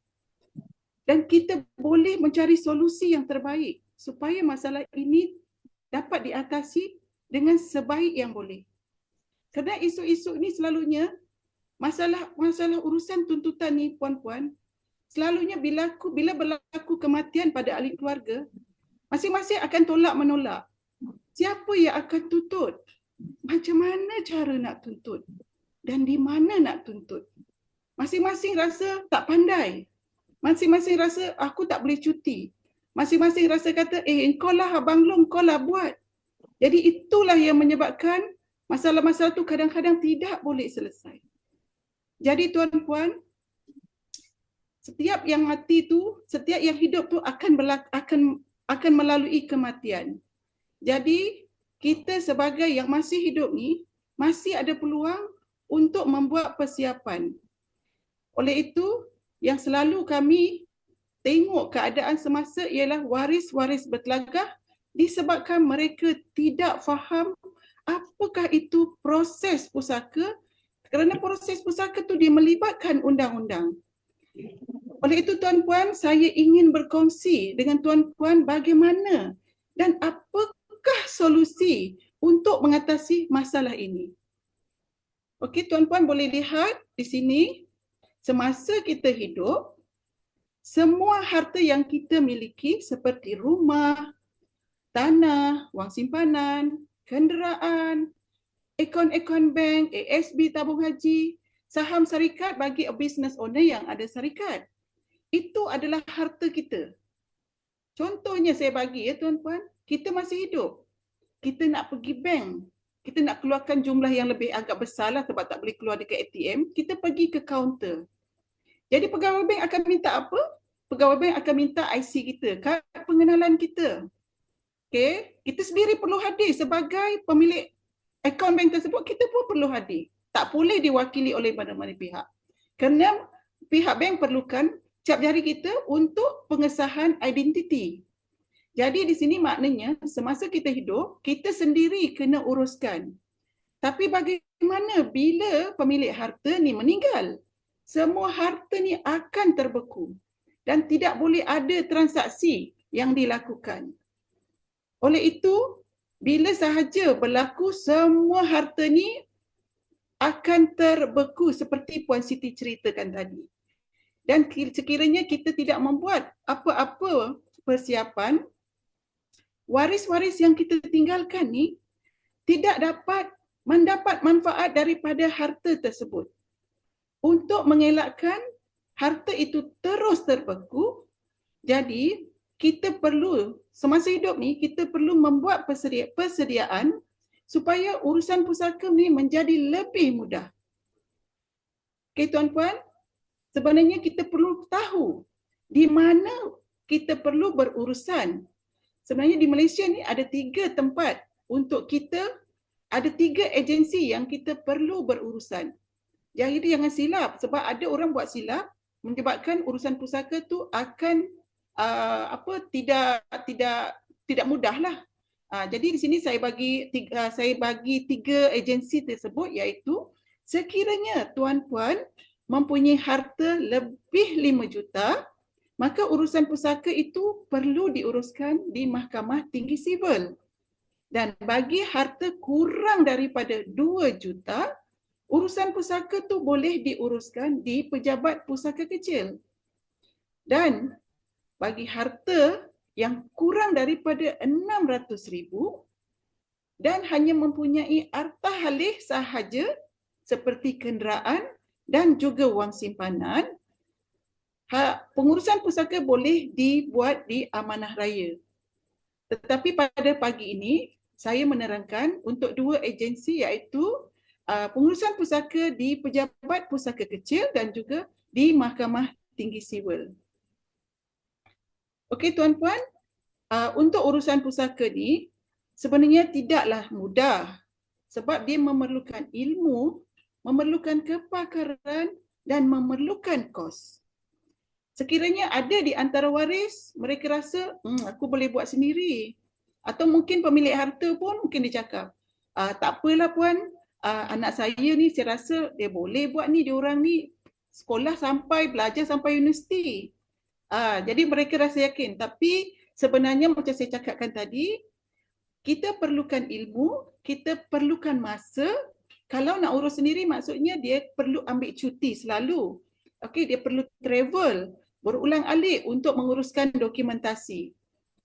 dan kita boleh mencari solusi yang terbaik supaya masalah ini dapat diatasi dengan sebaik yang boleh. Kerana isu-isu ini selalunya masalah urusan tuntutan ni, puan-puan, selalunya bila berlaku kematian pada ahli keluarga, masing-masing akan tolak menolak. Siapa yang akan tuntut? Macam mana cara nak tuntut? Dan di mana nak tuntut? Masing-masing rasa tak pandai. Masing-masing rasa aku tak boleh cuti. Masing-masing rasa kata, engkau lah Abang Long, kau lah buat. Jadi itulah yang menyebabkan masalah-masalah tu kadang-kadang tidak boleh selesai. Jadi tuan-puan, setiap yang mati tu, setiap yang hidup tu akan melalui kematian. Jadi kita sebagai yang masih hidup ni masih ada peluang untuk membuat persiapan. Oleh itu, yang selalu kami tengok keadaan semasa ialah waris-waris bertelagah disebabkan mereka tidak faham apakah itu proses pusaka, kerana proses pusaka tu dia melibatkan undang-undang. Oleh itu tuan-puan, saya ingin berkongsi dengan tuan-puan bagaimana dan apakah solusi untuk mengatasi masalah ini. Okey, tuan-puan boleh lihat di sini, semasa kita hidup, semua harta yang kita miliki seperti rumah, tanah, wang simpanan, kenderaan, akaun-akaun bank, ASB tabung haji, saham syarikat bagi a business owner yang ada syarikat. Itu adalah harta kita. Contohnya saya bagi ya tuan-puan, kita masih hidup. Kita nak pergi bank, kita nak keluarkan jumlah yang lebih agak besar lah sebab tak boleh keluar dekat ATM, kita pergi ke kaunter. Jadi pegawai bank akan minta apa? Pegawai bank akan minta IC kita, kad pengenalan kita. Okay? Kita sendiri perlu hadir sebagai pemilik akaun bank tersebut, kita pun perlu hadir. Tak boleh diwakili oleh mana-mana pihak. Kerana pihak bank perlukan cap jari kita untuk pengesahan identiti. Jadi di sini maknanya semasa kita hidup, kita sendiri kena uruskan. Tapi bagaimana bila pemilik harta ni meninggal? Semua harta ni akan terbeku dan tidak boleh ada transaksi yang dilakukan. Oleh itu, bila sahaja berlaku semua harta ni akan terbeku seperti Puan Siti ceritakan tadi. Dan sekiranya kita tidak membuat apa-apa persiapan, waris-waris yang kita tinggalkan ni tidak dapat mendapat manfaat daripada harta tersebut. Untuk mengelakkan harta itu terus terbeku, jadi kita perlu, semasa hidup ni, kita perlu membuat persediaan supaya urusan pusaka ni menjadi lebih mudah. Okey tuan-puan, sebenarnya kita perlu tahu di mana kita perlu berurusan. Sebenarnya di Malaysia ni ada 3 tempat untuk kita, ada 3 agensi yang kita perlu berurusan. Jadi jangan silap sebab ada orang buat silap menyebabkan urusan pusaka tu akan tidak mudahlah. Jadi di sini saya bagi 3 agensi tersebut, iaitu sekiranya tuan-puan mempunyai harta lebih 5 juta, maka urusan pusaka itu perlu diuruskan di Mahkamah Tinggi Sivil. Dan bagi harta kurang daripada 2 juta, urusan pusaka tu boleh diuruskan di Pejabat Pusaka Kecil. Dan bagi harta yang kurang daripada 600,000 dan hanya mempunyai harta halih sahaja seperti kenderaan dan juga wang simpanan, pengurusan pusaka boleh dibuat di amanah raya. Tetapi pada pagi ini, saya menerangkan untuk dua agensi iaitu pengurusan pusaka di Pejabat Pusaka Kecil dan juga di Mahkamah Tinggi Sivil. Okey tuan-puan, untuk urusan pusaka ni sebenarnya tidaklah mudah sebab dia memerlukan ilmu, memerlukan kepakaran dan memerlukan kos. Sekiranya ada di antara waris, mereka rasa, aku boleh buat sendiri. Atau mungkin pemilik harta pun mungkin dia cakap, tak apalah puan, anak saya ni saya rasa dia boleh buat ni, dia orang ni sekolah sampai, belajar sampai universiti. Jadi mereka rasa yakin. Tapi sebenarnya macam saya cakapkan tadi, kita perlukan ilmu, kita perlukan masa. Kalau nak urus sendiri maksudnya dia perlu ambil cuti selalu. Okey, dia perlu travel berulang-alik untuk menguruskan dokumentasi.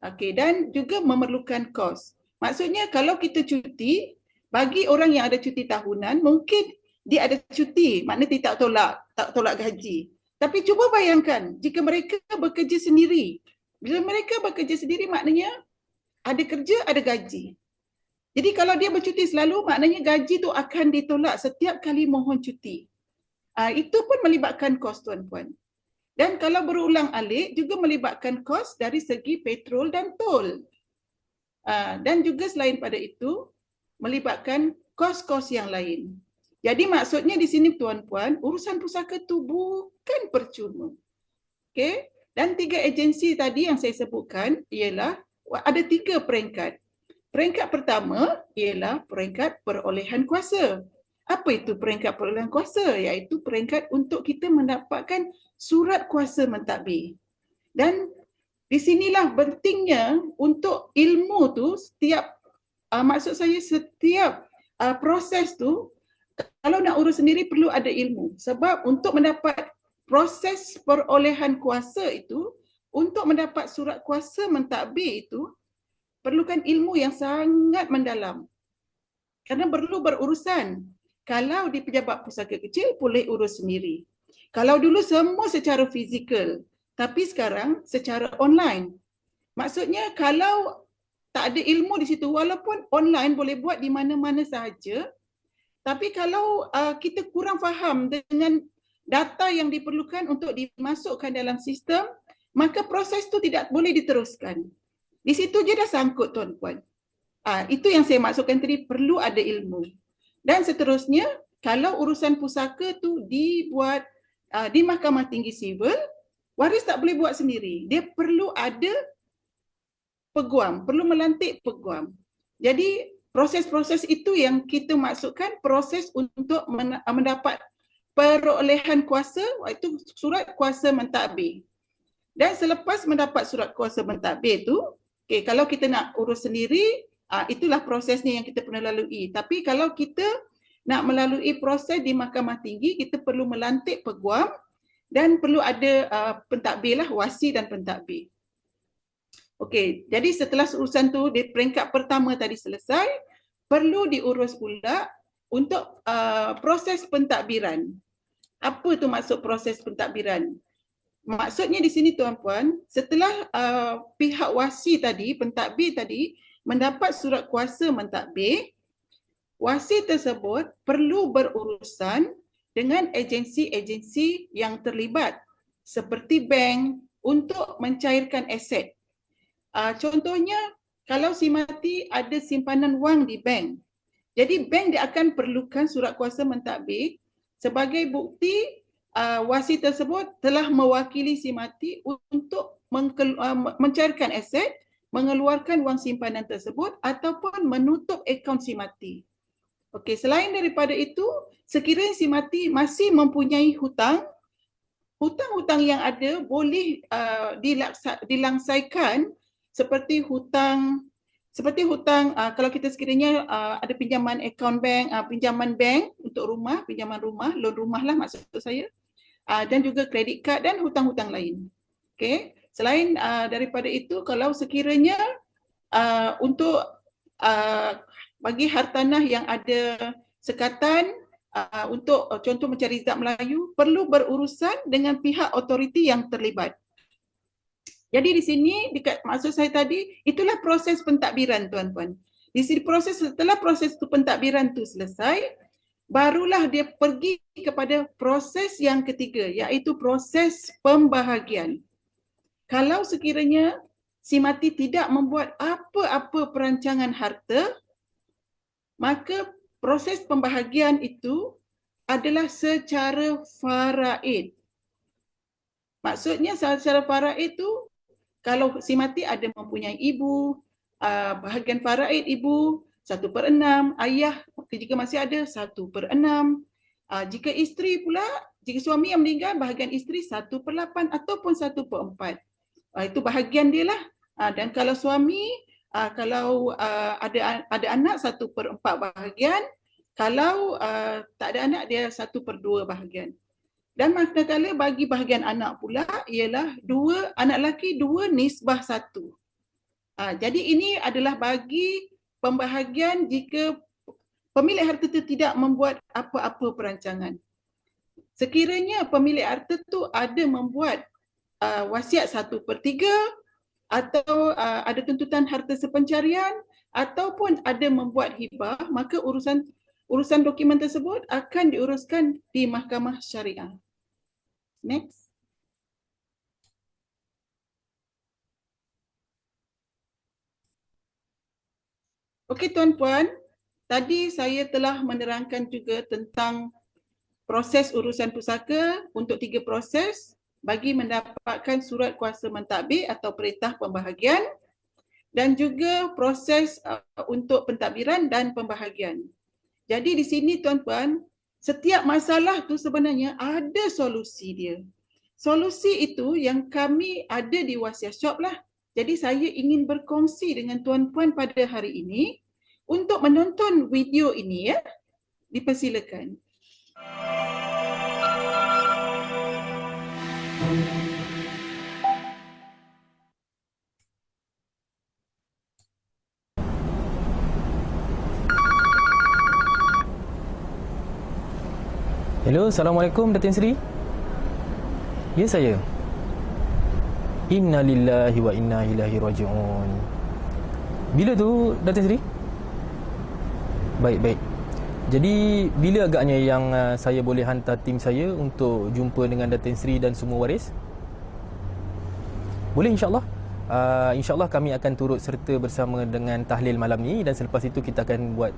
Okey, dan juga memerlukan kos. Maksudnya kalau kita cuti, bagi orang yang ada cuti tahunan, mungkin dia ada cuti, maknanya dia tak tolak gaji. Tapi cuba bayangkan jika mereka bekerja sendiri. Bila mereka bekerja sendiri maknanya ada kerja, ada gaji. Jadi kalau dia bercuti selalu, maknanya gaji tu akan ditolak setiap kali mohon cuti. Itu pun melibatkan kos tuan-puan. Dan kalau berulang-alik juga melibatkan kos dari segi petrol dan tol. Dan juga selain pada itu, melibatkan kos-kos yang lain. Jadi maksudnya di sini tuan-puan, urusan pusaka tu bukan percuma. Okey? Dan 3 agensi tadi yang saya sebutkan ialah ada 3 peringkat. Peringkat pertama ialah peringkat perolehan kuasa. Apa itu peringkat perolehan kuasa? Iaitu peringkat untuk kita mendapatkan surat kuasa mentadbir. Dan di sinilah pentingnya untuk ilmu tu setiap proses tu kalau nak urus sendiri perlu ada ilmu. Sebab untuk mendapat proses perolehan kuasa itu, untuk mendapat surat kuasa mentadbir itu perlukan ilmu yang sangat mendalam. Kerana perlu berurusan. Kalau di Pejabat Pusaka Kecil boleh urus sendiri. Kalau dulu semua secara fizikal, tapi sekarang secara online. Maksudnya kalau tak ada ilmu di situ, walaupun online boleh buat di mana-mana sahaja, tapi kalau kita kurang faham dengan data yang diperlukan untuk dimasukkan dalam sistem, maka proses tu tidak boleh diteruskan. Di situ je dah sangkut tuan-puan. Itu yang saya maksudkan tadi, perlu ada ilmu. Dan seterusnya, kalau urusan pusaka tu dibuat di Mahkamah Tinggi Sivil, waris tak boleh buat sendiri. Dia perlu ada peguam, perlu melantik peguam. Jadi proses-proses itu yang kita maksudkan proses untuk mendapat perolehan kuasa, iaitu surat kuasa mentadbir. Dan selepas mendapat surat kuasa mentadbir tu, kalau kita nak urus sendiri, itulah prosesnya yang kita pernah lalui. Tapi kalau kita nak melalui proses di Mahkamah Tinggi, kita perlu melantik peguam dan perlu ada pentadbir lah, wasi dan pentadbir. Okey, jadi setelah urusan tu di peringkat pertama tadi selesai, perlu diurus pula untuk proses pentadbiran. Apa tu maksud proses pentadbiran? Maksudnya di sini tuan-puan, setelah pihak wasi tadi, pentadbir tadi mendapat surat kuasa mentadbir, wasi tersebut perlu berurusan dengan agensi-agensi yang terlibat seperti bank untuk mencairkan aset. Contohnya, kalau si mati ada simpanan wang di bank, jadi bank dia akan perlukan surat kuasa mentadbir sebagai bukti wasi tersebut telah mewakili si mati untuk mencairkan aset, mengeluarkan wang simpanan tersebut ataupun menutup akaun si mati. Okey, selain daripada itu, sekiranya si mati masih mempunyai hutang-hutang yang ada boleh dilangsaikan seperti hutang kalau kita sekiranya ada pinjaman akaun bank, pinjaman bank untuk rumah, pinjaman rumah, loan rumah lah maksud saya, dan juga kredit kad dan hutang-hutang lain. Okey, selain daripada itu, kalau sekiranya untuk bagi hartanah yang ada sekatan untuk contoh macam Rizab Melayu, perlu berurusan dengan pihak otoriti yang terlibat. Jadi di sini, maksud saya tadi, itulah proses pentadbiran tuan-tuan. Di sini setelah proses pentadbiran tu selesai, barulah dia pergi kepada proses yang ketiga, iaitu proses pembahagian. Kalau sekiranya si mati tidak membuat apa-apa perancangan harta, maka proses pembahagian itu adalah secara faraid. Maksudnya secara faraid itu, kalau si mati ada mempunyai ibu, bahagian faraid ibu 1/6, ayah jika masih ada 1/6. Jika isteri pula, jika suami yang meninggal, bahagian isteri 1/8 ataupun 1/4. Itu bahagian dia lah. Dan kalau suami, kalau ada anak 1/4 bahagian, kalau tak ada anak dia 1/2 bahagian. Dan manakala bagi bahagian anak pula ialah 2 anak lelaki 2 nisbah 1. Jadi ini adalah bagi pembahagian jika pemilik harta itu tidak membuat apa-apa perancangan. Sekiranya pemilik harta itu ada membuat wasiat 1/3 atau ada tuntutan harta sepencarian ataupun ada membuat hibah, maka urusan dokumen tersebut akan diuruskan di mahkamah syariah. Next. Okey tuan-puan, tadi saya telah menerangkan juga tentang proses urusan pusaka untuk 3 proses bagi mendapatkan surat kuasa mentadbir atau perintah pembahagian, dan juga proses untuk pentadbiran dan pembahagian. Jadi di sini tuan-puan, setiap masalah tu sebenarnya ada solusi dia. Solusi itu yang kami ada di Wasiat Shop lah. Jadi saya ingin berkongsi dengan tuan-puan pada hari ini. Untuk menonton video ini ya, dipersilakan. Hello, Assalamualaikum Datin Sri. Ya, saya. Inna lillahi wa inna ilaihi raji'un. Bila tu Datin Sri? Baik. Jadi bila agaknya yang saya boleh hantar tim saya untuk jumpa dengan Datin Sri dan semua waris? Boleh, insyaAllah. InsyaAllah kami akan turut serta bersama dengan tahlil malam ni, dan selepas itu kita akan buat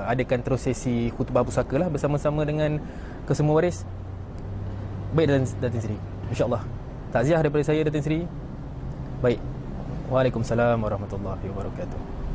adakan terus sesi khutbah pusaka lah bersama-sama dengan kesemua waris. Baik Datin Sri, insyaAllah. Takziah daripada saya Datin Sri. Baik. Waalaikumsalam warahmatullahi wabarakatuh.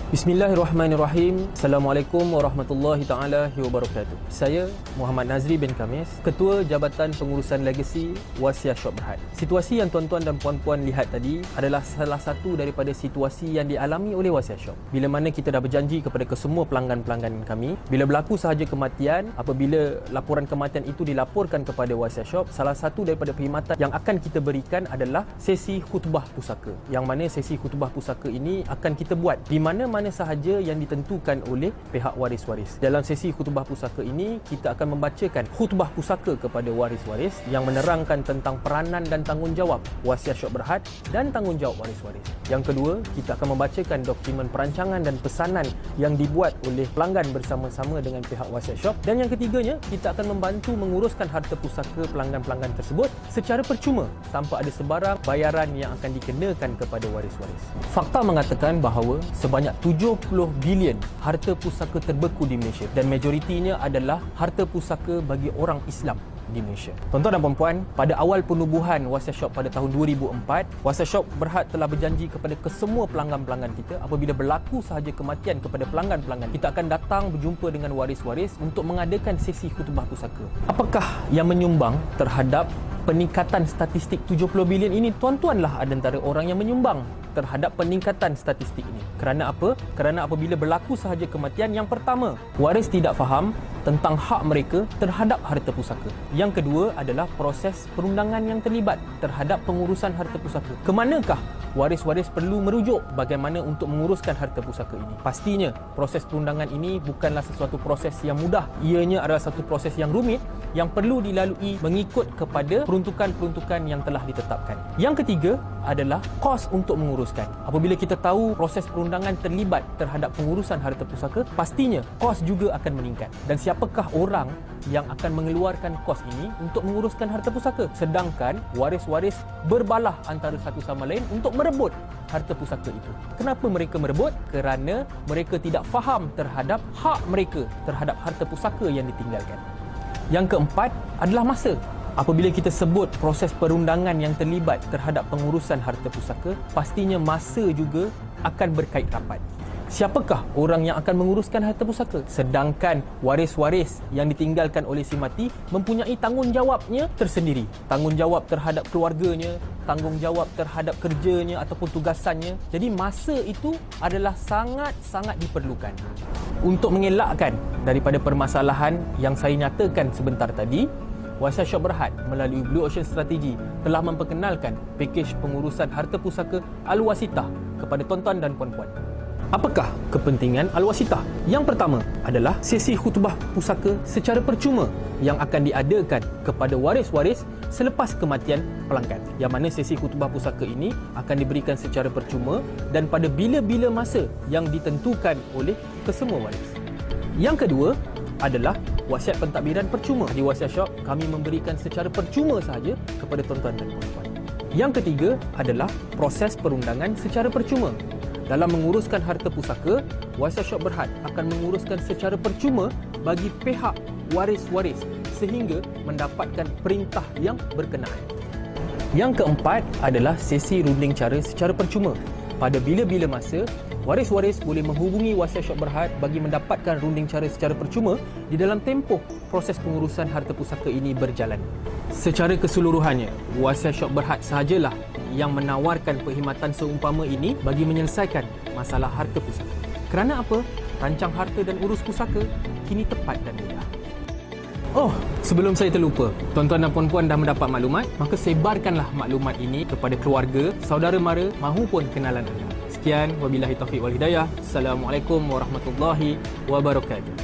Bismillahirrahmanirrahim. Assalamualaikum warahmatullahi taala wabarakatuh. Saya Muhammad Nazri bin Kamis, Ketua Jabatan Pengurusan Legasi Wasiat Shop Berhad. Situasi yang tuan-tuan dan puan-puan lihat tadi adalah salah satu daripada situasi yang dialami oleh Wasiat Shop. Bila mana kita dah berjanji kepada kesemua pelanggan-pelanggan kami, bila berlaku sahaja kematian, apabila laporan kematian itu dilaporkan kepada Wasiat Shop, salah satu daripada perkhidmatan yang akan kita berikan adalah sesi khutbah pusaka. Yang mana sesi khutbah pusaka ini akan kita buat di mana sahaja yang ditentukan oleh pihak waris-waris. Dalam sesi khutbah pusaka ini, kita akan membacakan khutbah pusaka kepada waris-waris yang menerangkan tentang peranan dan tanggungjawab Wasiat Shop Berhad dan tanggungjawab waris-waris. Yang kedua, kita akan membacakan dokumen perancangan dan pesanan yang dibuat oleh pelanggan bersama-sama dengan pihak Wasiat Shop. Dan yang ketiganya, kita akan membantu menguruskan harta pusaka pelanggan-pelanggan tersebut secara percuma tanpa ada sebarang bayaran yang akan dikenakan kepada waris-waris. Fakta mengatakan bahawa sebanyak 70 bilion harta pusaka terbeku di Malaysia, dan majoritinya adalah harta pusaka bagi orang Islam di Malaysia. Tuan-tuan dan puan-puan, pada awal penubuhan Wasiat Shop pada tahun 2004, Wasiat Shop Berhad telah berjanji kepada kesemua pelanggan-pelanggan kita, apabila berlaku sahaja kematian kepada pelanggan-pelanggan, kita akan datang berjumpa dengan waris-waris untuk mengadakan sesi khutbah pusaka. Apakah yang menyumbang terhadap peningkatan statistik 70 bilion ini? Tuan-tuanlah antara orang yang menyumbang terhadap peningkatan statistik ini. Kerana apa? Kerana apabila berlaku sahaja kematian, yang pertama, waris tidak faham tentang hak mereka terhadap harta pusaka. Yang kedua adalah proses perundangan yang terlibat terhadap pengurusan harta pusaka. Kemanakah waris-waris perlu merujuk bagaimana untuk menguruskan harta pusaka ini. Pastinya, proses perundangan ini bukanlah sesuatu proses yang mudah. Ianya adalah satu proses yang rumit yang perlu dilalui mengikut kepada peruntukan-peruntukan yang telah ditetapkan. Yang ketiga adalah kos untuk menguruskan. Apabila kita tahu proses perundangan terlibat terhadap pengurusan harta pusaka, pastinya kos juga akan meningkat. Dan siapakah orang yang akan mengeluarkan kos ini untuk menguruskan harta pusaka? Sedangkan waris-waris berbalah antara satu sama lain untuk merebut harta pusaka itu. Kenapa mereka merebut? Kerana mereka tidak faham terhadap hak mereka terhadap harta pusaka yang ditinggalkan. Yang keempat adalah masa. Apabila kita sebut proses perundangan yang terlibat terhadap pengurusan harta pusaka, pastinya masa juga akan berkait rapat. Siapakah orang yang akan menguruskan harta pusaka? Sedangkan waris-waris yang ditinggalkan oleh si mati mempunyai tanggungjawabnya tersendiri. Tanggungjawab terhadap keluarganya, tanggungjawab terhadap kerjanya ataupun tugasannya. Jadi masa itu adalah sangat-sangat diperlukan. Untuk mengelakkan daripada permasalahan yang saya nyatakan sebentar tadi, Wasiat Syok Berhad melalui Blue Ocean Strategy telah memperkenalkan pakej pengurusan harta pusaka Al-Wasitah kepada tuan-tuan dan puan-puan. Apakah kepentingan Al-Wasitah? Yang pertama adalah sesi khutbah pusaka secara percuma yang akan diadakan kepada waris-waris selepas kematian pelanggan. Yang mana sesi khutbah pusaka ini akan diberikan secara percuma dan pada bila-bila masa yang ditentukan oleh kesemua waris. Yang kedua adalah wasiat pentadbiran percuma. Di Wasiat Syok, kami memberikan secara percuma sahaja kepada tuan-tuan dan puan-puan. Yang ketiga adalah proses perundangan secara percuma. Dalam menguruskan harta pusaka, Wasiat Syok Berhad akan menguruskan secara percuma bagi pihak waris-waris sehingga mendapatkan perintah yang berkenaan. Yang keempat adalah sesi runding cara secara percuma. Pada bila-bila masa, waris-waris boleh menghubungi Wasiat Syok Berhad bagi mendapatkan runding cara secara percuma di dalam tempoh proses pengurusan harta pusaka ini berjalan. Secara keseluruhannya, Wasiat Syok Berhad sahajalah yang menawarkan perkhidmatan seumpama ini bagi menyelesaikan masalah harta pusaka. Kerana apa? Rancang harta dan urus pusaka kini tepat dan mudah. Oh, sebelum saya terlupa, tuan-tuan dan puan-puan dah mendapat maklumat, maka sebarkanlah maklumat ini kepada keluarga, saudara mara mahupun kenalan anda. Sekian, wabillahi taufiq wal hidayah. Assalamualaikum warahmatullahi wabarakatuh.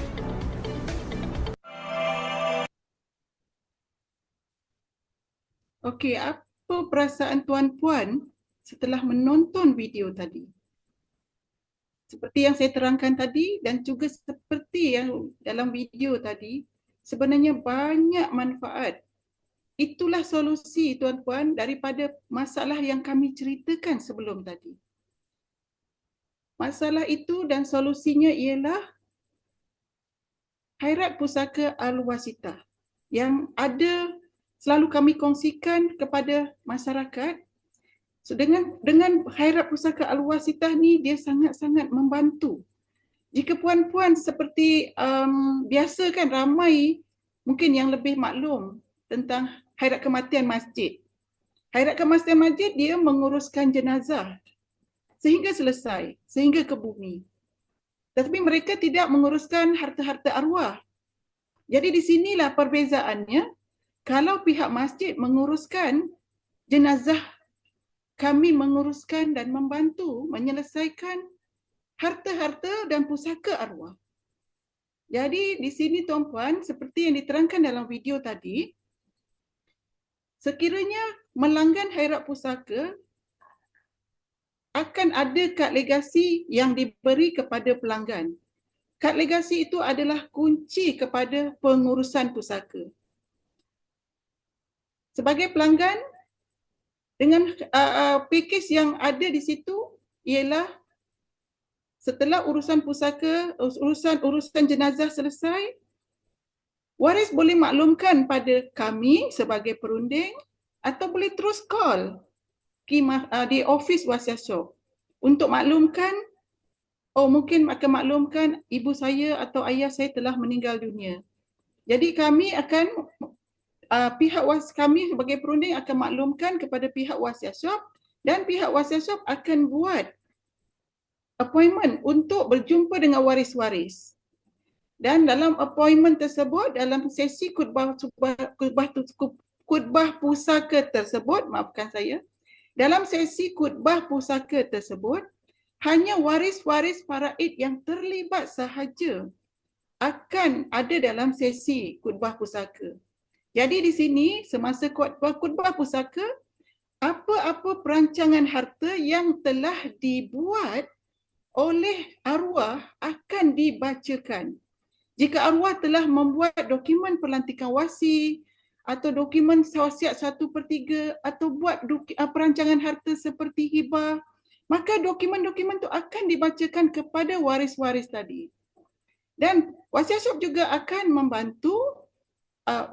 Okey, apa perasaan tuan-puan setelah menonton video tadi? Seperti yang saya terangkan tadi dan juga seperti yang dalam video tadi, sebenarnya banyak manfaat. Itulah solusi tuan-puan daripada masalah yang kami ceritakan sebelum tadi. Masalah itu dan solusinya ialah Khairat Pusaka Al-Wasitah yang ada selalu kami kongsikan kepada masyarakat. So, dengan Khairat Pusaka Al-Wasitah ni dia sangat-sangat membantu. Jika puan-puan seperti biasa kan ramai mungkin yang lebih maklum tentang khairat kematian masjid. Khairat kematian masjid dia menguruskan jenazah sehingga selesai, sehingga ke bumi. Tetapi mereka tidak menguruskan harta-harta arwah. Jadi di sinilah perbezaannya. Kalau pihak masjid menguruskan jenazah, kami menguruskan dan membantu menyelesaikan harta-harta dan pusaka arwah. Jadi di sini tuan-puan, seperti yang diterangkan dalam video tadi, sekiranya melanggan khairat pusaka, akan ada kad legasi yang diberi kepada pelanggan. Kad legasi itu adalah kunci kepada pengurusan pusaka. Sebagai pelanggan, dengan pakej yang ada di situ ialah setelah urusan pusaka, urusan jenazah selesai, waris boleh maklumkan pada kami sebagai perunding atau boleh terus call di office Wasiat Syok untuk maklumkan, mungkin akan maklumkan ibu saya atau ayah saya telah meninggal dunia. Jadi kami akan kami sebagai perunding akan maklumkan kepada pihak Wasiat Syok dan pihak Wasiat Syok akan buat appointment untuk berjumpa dengan waris-waris. Dan dalam appointment tersebut, dalam sesi khutbah pusaka tersebut, maafkan saya, Dalam sesi khutbah pusaka tersebut, hanya waris-waris faraid yang terlibat sahaja akan ada dalam sesi khutbah pusaka. Jadi di sini semasa khutbah pusaka, apa-apa perancangan harta yang telah dibuat oleh arwah akan dibacakan. Jika arwah telah membuat dokumen pelantikan wasi atau dokumen wasiat 1/3 atau buat perancangan harta seperti hibah, maka dokumen-dokumen itu akan dibacakan kepada waris-waris tadi. Dan wasiat syok juga akan membantu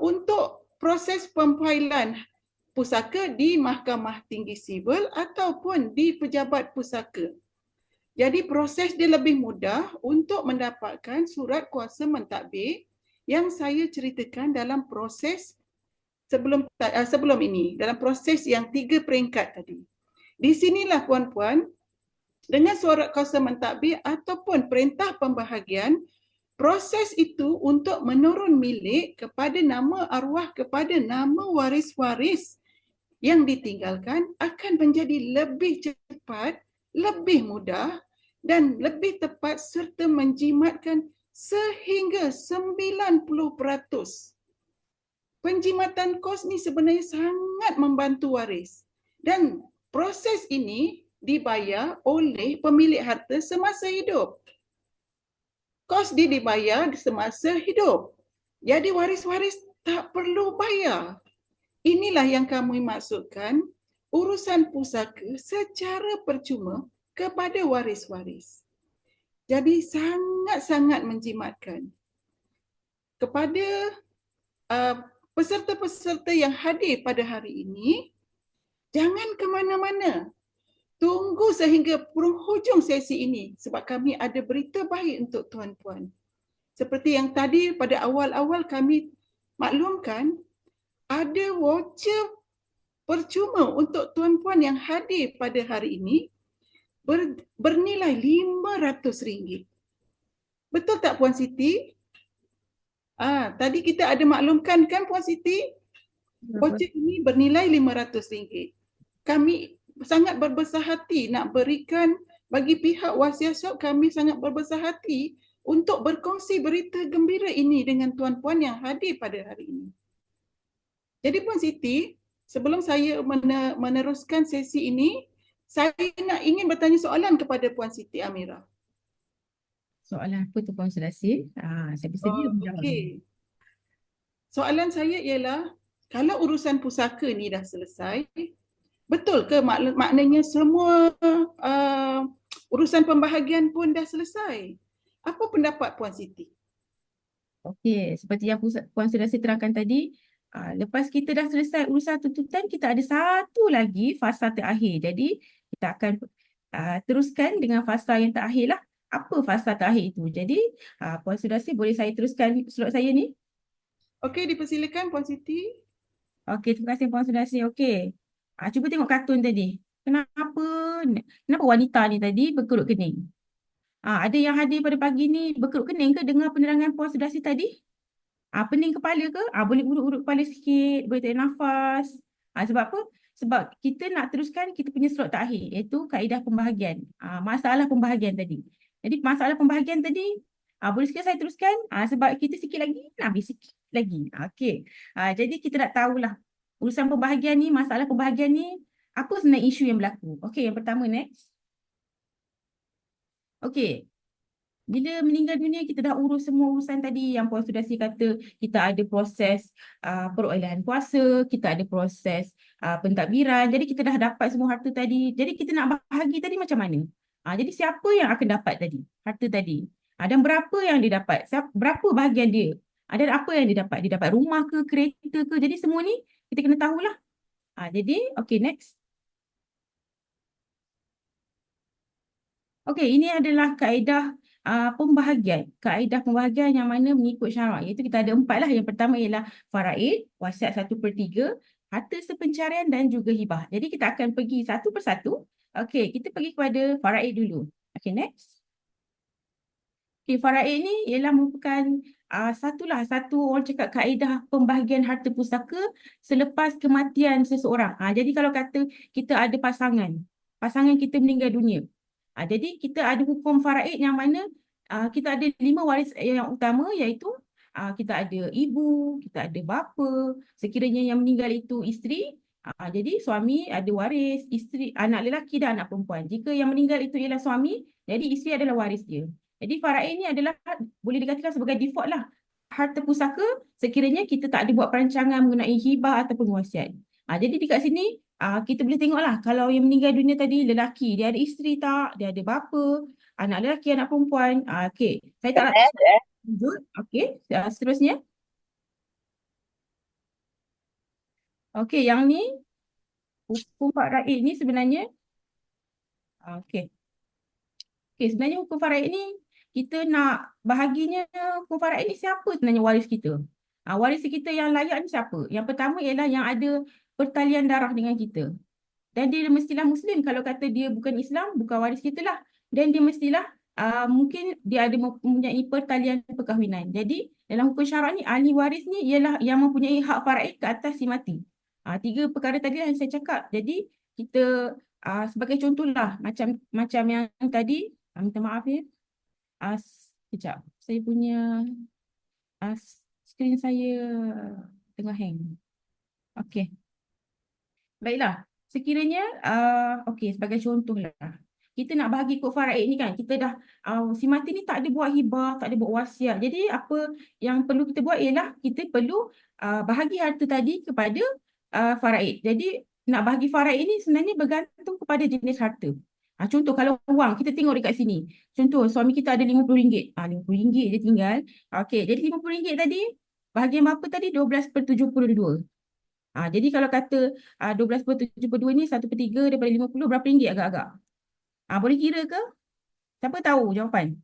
untuk proses pemfailan pusaka di Mahkamah Tinggi Sivil ataupun di Pejabat Pusaka. Jadi proses dia lebih mudah untuk mendapatkan surat kuasa mentadbir yang saya ceritakan dalam proses sebelum ini, dalam proses yang 3 peringkat tadi. Di sinilah puan-puan, dengan surat kuasa mentadbir ataupun perintah pembahagian, proses itu untuk menurun milik kepada nama arwah kepada nama waris-waris yang ditinggalkan akan menjadi lebih cepat, lebih mudah dan lebih tepat serta menjimatkan sehingga 90%. Penjimatan kos ni sebenarnya sangat membantu waris dan proses ini dibayar oleh pemilik harta semasa hidup. Kos dia dibayar semasa hidup. Jadi waris-waris tak perlu bayar. Inilah yang kami maksudkan urusan pusaka secara percuma kepada waris-waris. Jadi sangat-sangat menjimatkan. Kepada peserta-peserta yang hadir pada hari ini, jangan ke mana-mana. Tunggu sehingga penghujung sesi ini sebab kami ada berita baik untuk tuan-puan. Seperti yang tadi pada awal-awal kami maklumkan, ada voucher percuma untuk tuan-puan yang hadir pada hari ini bernilai RM500. Betul tak Puan Siti? Tadi kita ada maklumkan kan Puan Siti? Voucher ini bernilai RM500. Kami sangat berbesar hati nak berikan bagi pihak wasiat syok, kami sangat berbesar hati untuk berkongsi berita gembira ini dengan tuan-puan yang hadir pada hari ini. Jadi Puan Siti, sebelum saya meneruskan sesi ini, saya ingin bertanya soalan kepada Puan Siti Amira. Soalan apa tu Puan Sudasi? Saya bersedia menjawab. Okey. Soalan saya ialah, kalau urusan pusaka ni dah selesai, betul ke maknanya semua urusan pembahagian pun dah selesai? Apa pendapat Puan Siti? Okey, seperti yang Puan Sudasi terangkan tadi, lepas kita dah selesai urusan tuntutan, kita ada satu lagi fasa terakhir. Jadi, kita akan teruskan dengan fasa yang terakhir lah. Apa fasa terakhir itu? Jadi, Puan Sudasi boleh saya teruskan slot saya ni? Okey, dipersilakan Puan Siti. Okey, terima kasih Puan Sudasi. Okey. Cuba tengok kartun tadi. Kenapa wanita ni tadi berkerut kening? Ada yang hadir pada pagi ni berkerut kening ke dengar penerangan Puan Sudasi tadi? Pening kepala ke? Boleh urut-urut kepala sikit, boleh tarik nafas. Sebab apa? Sebab kita nak teruskan kita punya slot terakhir, iaitu kaedah pembahagian. Masalah pembahagian tadi. Jadi masalah pembahagian tadi, boleh sikit saya teruskan? Sebab kita sikit lagi, nak habis sikit lagi. Okey. Jadi kita nak tahulah urusan pembahagian ni, masalah pembahagian ni, apa sebenarnya isu yang berlaku. Okey, yang pertama next. Okey. Bila meninggal dunia, kita dah urus semua urusan tadi yang Puan Sudasi kata. Kita ada proses perolehan kuasa, kita ada proses pentadbiran. Jadi kita dah dapat semua harta tadi. Jadi kita nak bahagi tadi macam mana? Jadi siapa yang akan dapat tadi? Harta tadi. Dan berapa yang dia dapat? Berapa bahagian dia? Dan apa yang dia dapat? Dia dapat rumah ke, kereta ke? Jadi semua ni kita kena tahulah. Jadi, okay, next. Okey, ini adalah kaedah pembahagian. Kaedah pembahagian yang mana mengikut syarak. Iaitu kita ada 4 lah. Yang pertama ialah faraid, wasiat 1/3, harta sepencarian dan juga hibah. Jadi kita akan pergi satu persatu. Okey, kita pergi kepada faraid dulu. Okey, next. Okey, faraid ni ialah merupakan satu orang cakap kaedah pembahagian harta pusaka selepas kematian seseorang. Jadi kalau kata kita ada pasangan kita meninggal dunia. Jadi kita ada hukum faraid yang mana kita ada 5 waris yang utama, iaitu kita ada ibu, kita ada bapa, sekiranya yang meninggal itu isteri, jadi suami ada waris, isteri, anak lelaki dan anak perempuan. Jika yang meninggal itu ialah suami, jadi isteri adalah waris dia. Jadi faraid ni adalah boleh dikatakan sebagai default lah harta pusaka sekiranya kita tak ada buat perancangan mengenai hibah ataupun wasiat. Jadi dekat sini kita boleh tengok lah kalau yang meninggal dunia tadi lelaki, dia ada isteri tak, dia ada bapa, anak lelaki, anak perempuan. Okey, saya tak nak lanjut. Okey, seterusnya. Okey, yang ni hukum faraid ni sebenarnya okey. Okey, sebenarnya hukum faraid ni kita nak bahaginya hukum faraid ni siapa sebenarnya waris kita? Waris kita yang layak ni siapa? Yang pertama ialah yang ada pertalian darah dengan kita. Dan dia mestilah Muslim. Kalau kata dia bukan Islam, bukan waris kita lah. Dan dia mestilah mungkin dia ada mempunyai pertalian perkahwinan. Jadi dalam hukum syarak ni, ahli waris ni ialah yang mempunyai hak faraid ke atas si mati. 3 perkara tadi yang saya cakap. Jadi kita sebagai contohlah macam yang tadi, minta maaf ya. Sekejap, saya punya skrin saya tengah hang. Okey. Baiklah, sekiranya okey, sebagai contoh lah, kita nak bahagi kod faraid ni kan, kita dah si mati ni tak ada buat hibah, tak ada buat wasiat. Jadi apa yang perlu kita buat ialah kita perlu bahagi harta tadi kepada faraid. Jadi nak bahagi faraid ni sebenarnya bergantung kepada jenis harta. Contoh kalau wang, kita tengok dekat sini. Contoh suami kita ada RM50. RM50 dia tinggal. Okey, jadi RM50 tadi, bahagian berapa tadi? 12/72. Jadi kalau kata 12/72 ni 1/3 daripada 50 berapa ringgit agak-agak? Boleh kira ke? Siapa tahu jawapan?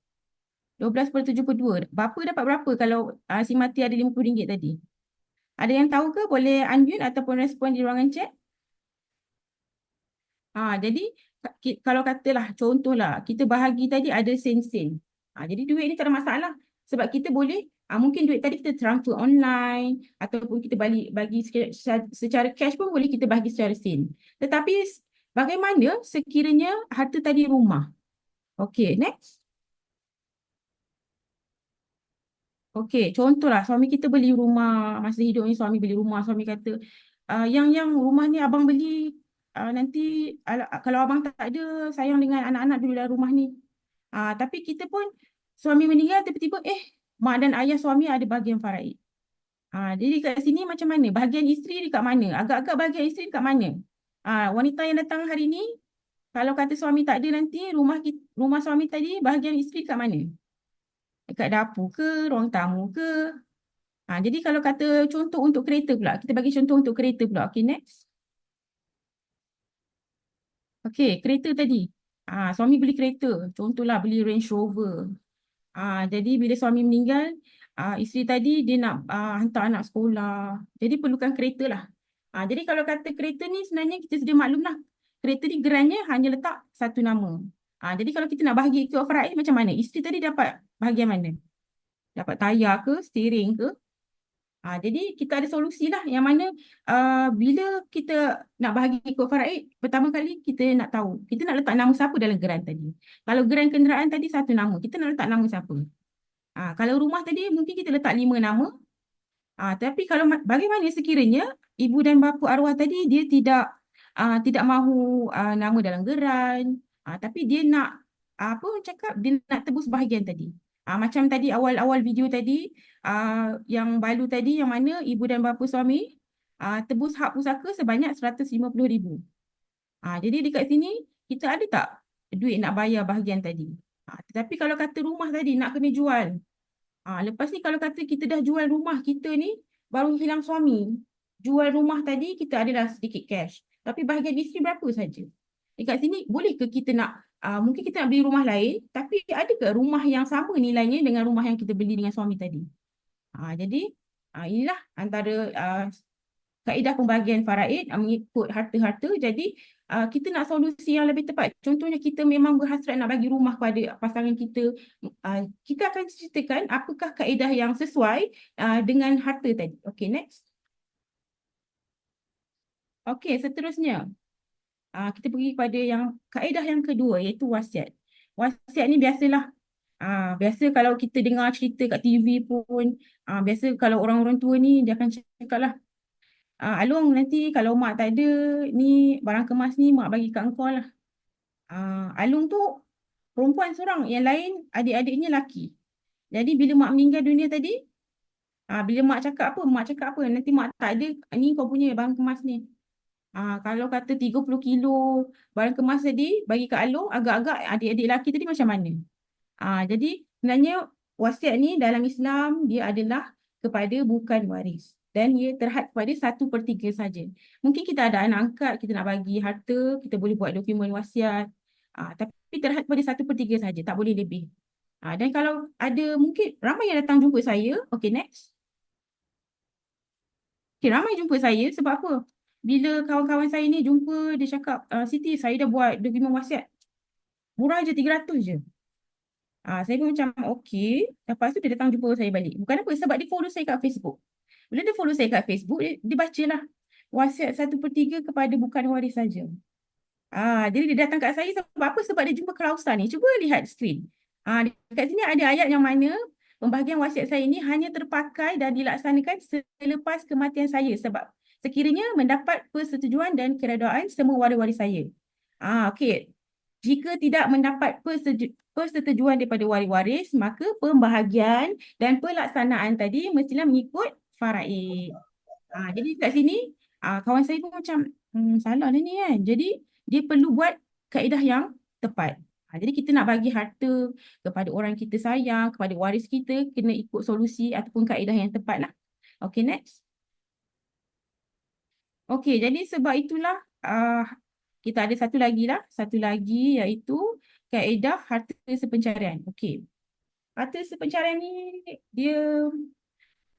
12/72. Bapa dapat berapa kalau si mati ada RM50 tadi? Ada yang tahu ke? Boleh unmute ataupun respon di ruangan chat? Jadi kalau katalah contohlah kita bahagi tadi ada sen-sen. Jadi duit ni tak ada masalah. Sebab kita boleh mungkin duit tadi kita transfer online ataupun kita bagi secara cash pun boleh kita bagi secara sen. Tetapi bagaimana sekiranya harta tadi rumah? Okey, next. Okey, contohlah suami kita beli rumah, masa hidup ni suami beli rumah, suami kata yang rumah ni abang beli nanti kalau abang tak ada, sayang dengan anak-anak dulu dalam rumah ni. Tapi kita pun suami meninggal tiba-tiba mak dan ayah suami ada bahagian faraid. Jadi kat sini macam mana? Bahagian isteri dekat mana? Agak-agak bahagian isteri dekat mana? Wanita yang datang hari ni, kalau kata suami tak ada nanti, rumah suami tadi bahagian isteri dekat mana? Dekat dapur ke, ruang tamu ke? Jadi kalau kata contoh untuk kereta pula, kita bagi contoh untuk kereta pula. Okay, next. Okey, kereta tadi. Suami beli kereta. Contohlah beli Range Rover. Jadi bila suami meninggal, isteri tadi dia nak hantar anak sekolah. Jadi perlukan kereta lah. Jadi kalau kata kereta ni sebenarnya kita sedia maklum lah. Kereta ni gerannya hanya letak satu nama. Jadi kalau kita nak bahagi kod faraid macam mana? Isteri tadi dapat bahagian mana? Dapat tayar ke, steering ke? Jadi kita ada solusi lah yang mana bila kita nak bahagi kod faraid, pertama kali kita nak tahu, kita nak letak nama siapa dalam geran tadi. Kalau geran kenderaan tadi satu nama, kita nak letak nama siapa? Kalau rumah tadi mungkin kita letak 5 nama. Tapi kalau bagaimana sekiranya ibu dan bapa arwah tadi dia tidak mahu nama dalam geran, tapi dia nak dia nak tebus bahagian tadi. Macam tadi awal-awal video tadi, yang balu tadi yang mana ibu dan bapa suami tebus hak pusaka sebanyak RM150,000. Jadi dekat sini kita ada tak duit nak bayar bahagian tadi? Tetapi kalau kata rumah tadi nak kena jual. Lepas ni kalau kata kita dah jual rumah kita ni, baru hilang suami. Jual rumah tadi kita adalah sedikit cash. Tapi bahagian isteri berapa saja? Dekat sini boleh ke kita nak mungkin kita nak beli rumah lain, tapi ada ke rumah yang sama nilainya dengan rumah yang kita beli dengan suami tadi? Jadi inilah antara kaedah pembahagian faraid mengikut harta-harta. Jadi kita nak solusi yang lebih tepat. Contohnya kita memang berhasrat nak bagi rumah pada pasangan kita. Kita akan ceritakan apakah kaedah yang sesuai dengan harta tadi. Okay, next. Okay, seterusnya. Kita pergi pada kaedah yang kedua, iaitu wasiat. Wasiat ni biasalah. Biasa kalau kita dengar cerita kat TV pun, biasa kalau orang-orang tua ni dia akan cakap lah, Along nanti kalau mak tak ada, ni barang kemas ni mak bagi kat engkau lah. Along tu perempuan seorang, yang lain adik-adiknya laki. Jadi bila mak meninggal dunia tadi, bila mak cakap apa, nanti mak tak ada, ni kau punya barang kemas ni. Kalau kata 30 kilo barang kemas tadi bagi kat Along, agak-agak adik-adik laki tadi macam mana? Jadi sebenarnya wasiat ni dalam Islam dia adalah kepada bukan waris dan ia terhad kepada 1/3 saja. Mungkin kita ada anak angkat, kita nak bagi harta, kita boleh buat dokumen wasiat. Tapi terhad kepada 1/3 saja, tak boleh lebih. Dan kalau ada, mungkin ramai yang datang jumpa saya. Okay, next. Okay, ramai jumpa saya sebab apa? Bila kawan-kawan saya ni jumpa, dia cakap, Siti, saya dah buat dokumen wasiat. Murah je, 300 je. Saya pun macam okey. Lepas tu dia datang jumpa saya balik. Bukan apa, sebab dia follow saya kat Facebook. Bila dia follow saya kat Facebook, dia bacalah wasiat 1/3 kepada bukan waris saja. Jadi dia datang kat saya sebab apa? Sebab dia jumpa klausa ni. Cuba lihat skrin. Dekat sini ada ayat yang mana pembahagian wasiat saya ni hanya terpakai dan dilaksanakan selepas kematian saya sebab sekiranya mendapat persetujuan dan keredaan semua waris-waris saya. Okey. Jika tidak mendapat persetujuan daripada waris-waris, maka pembahagian dan pelaksanaan tadi mestilah mengikut faraid. Jadi kat sini, kawan saya pun macam, salah lah ni kan. Jadi, dia perlu buat kaedah yang tepat. Jadi, kita nak bagi harta kepada orang kita sayang, kepada waris kita, kena ikut solusi ataupun kaedah yang tepat lah. Okay, next. Okay, jadi sebab itulah kita ada satu lagi iaitu kaedah harta sepencarian. Okey. Harta sepencarian ni dia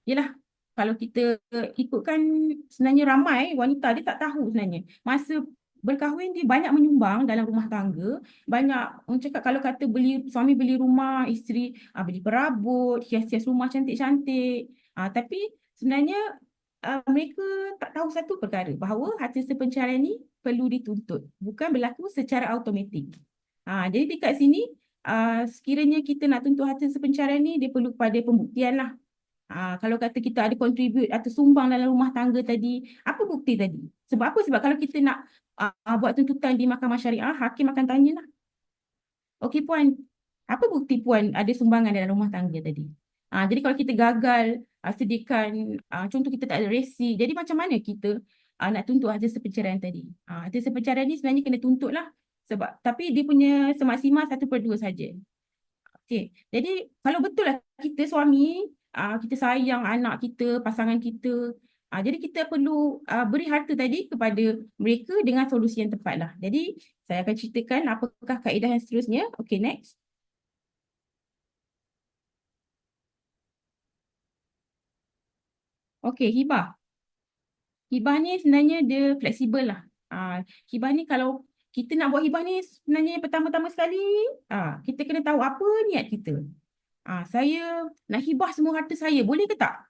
ialah kalau kita ikutkan sebenarnya ramai wanita dia tak tahu sebenarnya. Masa berkahwin dia banyak menyumbang dalam rumah tangga, banyak orang cakap kalau kata suami beli rumah, isteri beli perabot, hias-hias rumah cantik-cantik. Tapi sebenarnya mereka tak tahu satu perkara, bahawa harta sepencarian ni perlu dituntut, bukan berlaku secara automatik. Jadi dekat sini, sekiranya kita nak tuntut harta sepencarian ni, dia perlu kepada pembuktian lah. Kalau kata kita ada contribute atau sumbang dalam rumah tangga tadi, apa bukti tadi? Sebab apa? Sebab kalau kita nak buat tuntutan di mahkamah syariah, hakim akan tanya lah. Okey puan, apa bukti puan ada sumbangan dalam rumah tangga tadi? Jadi kalau kita gagal sediakan, contoh kita tak ada resi, jadi macam mana kita nak tuntut harta sepencarian tadi? Harta sepencarian ni sebenarnya kena tuntut lah. Sebab, tapi dia punya semaksimal 1/2 saja. Okey, jadi kalau betul lah kita suami, kita sayang anak kita, pasangan kita, jadi kita perlu beri harta tadi kepada mereka dengan solusi yang tepat lah. Jadi saya akan ceritakan apakah kaedah yang seterusnya. Okay, next. Okay, hibah. Hibah ni sebenarnya dia fleksibel lah. Hibah ni kalau kita nak buat hibah ni sebenarnya pertama-tama sekali, kita kena tahu apa niat kita. Saya nak hibah semua harta saya, boleh ke tak?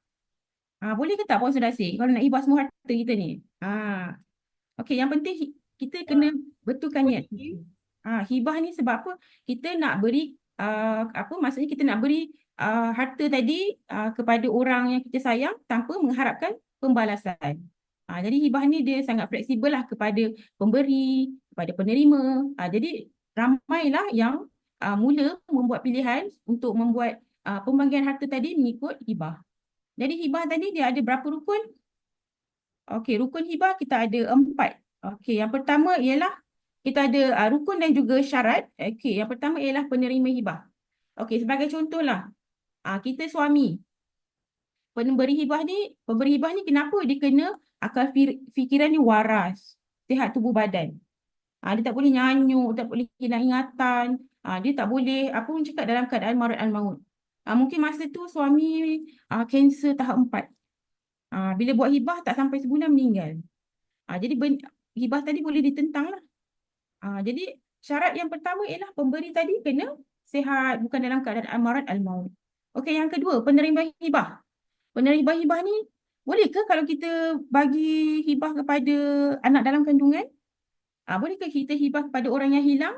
Boleh ke tak Puan Sudasih kalau nak hibah semua harta kita ni? Okey, yang penting kita kena betulkan niat. Hibah ni sebab apa? Kita nak beri, maksudnya kita nak beri harta tadi kepada orang yang kita sayang tanpa mengharapkan pembalasan. Jadi hibah ni dia sangat fleksibel lah kepada pemberi, kepada penerima. Jadi ramailah yang mula membuat pilihan untuk membuat pembagian harta tadi mengikut hibah. Jadi hibah tadi dia ada berapa rukun? Okey, rukun hibah kita ada 4. Okey, yang pertama ialah kita ada rukun dan juga syarat. Okey, yang pertama ialah penerima hibah. Okey, sebagai contohlah, kita suami. Pemberi hibah ni kenapa dia kena akal fikiran ni waras, sihat tubuh badan. Dia tak boleh nyanyuk, tak boleh hilang ingatan, dia tak boleh apa pun cakap dalam keadaan marad al-maut. Mungkin masa tu suami kanser tahap 4. Bila buat hibah tak sampai sebulan meninggal. Jadi hibah tadi boleh ditentang lah. Jadi syarat yang pertama ialah pemberi tadi kena sihat, bukan dalam keadaan amarat al-maut. Okey, yang kedua, penerima hibah. Penerima hibah ni boleh ke kalau kita bagi hibah kepada anak dalam kandungan? Boleh ke kita hibah kepada orang yang hilang?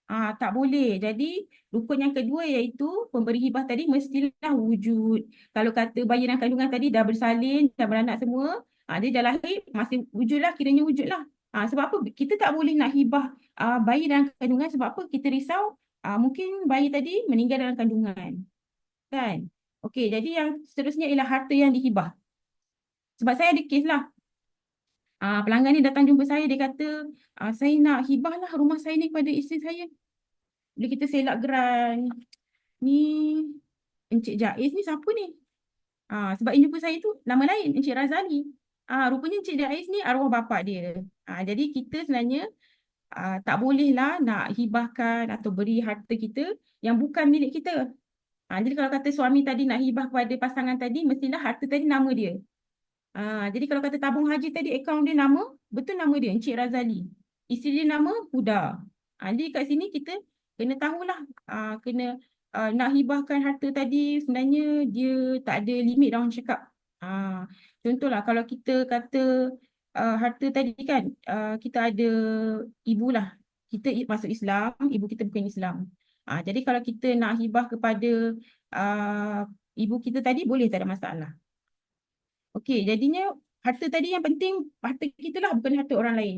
Tak boleh. Jadi rukun yang kedua iaitu pemberi hibah tadi mestilah wujud. Kalau kata bayi dalam kandungan tadi dah bersalin, dah beranak semua, dia dah lahir, masih wujudlah, kiranya wujudlah. Sebab apa? Kita tak boleh nak hibah bayi dalam kandungan sebab apa? Kita risau mungkin bayi tadi meninggal dalam kandungan. Kan? Okey, jadi yang seterusnya ialah harta yang dihibah. Sebab saya ada kes lah. Pelanggan ni datang jumpa saya, dia kata, saya nak hibahlah rumah saya ni kepada isteri saya. Bila kita selak geran, ni Encik Jaiz ni siapa ni? Sebab yang jumpa saya tu nama lain, Encik Razali. Rupanya Encik Jaiz ni arwah bapa dia. Jadi kita sebenarnya tak bolehlah nak hibahkan atau beri harta kita yang bukan milik kita. Jadi kalau kata suami tadi nak hibah kepada pasangan tadi, mestilah harta tadi nama dia. Jadi kalau kata tabung haji tadi, akaun dia nama, betul nama dia, Encik Razali. Isteri dia nama Huda. Jadi kat sini kita kena tahulah, kena nak hibahkan harta tadi sebenarnya dia tak ada limit dah orang cakap. Contohlah kalau kita kata harta tadi kan, kita ada ibu lah. Kita masuk Islam, ibu kita bukan Islam. Jadi kalau kita nak hibah kepada ibu kita tadi boleh, tak ada masalah. Okey, jadinya harta tadi yang penting harta kita lah, bukan harta orang lain.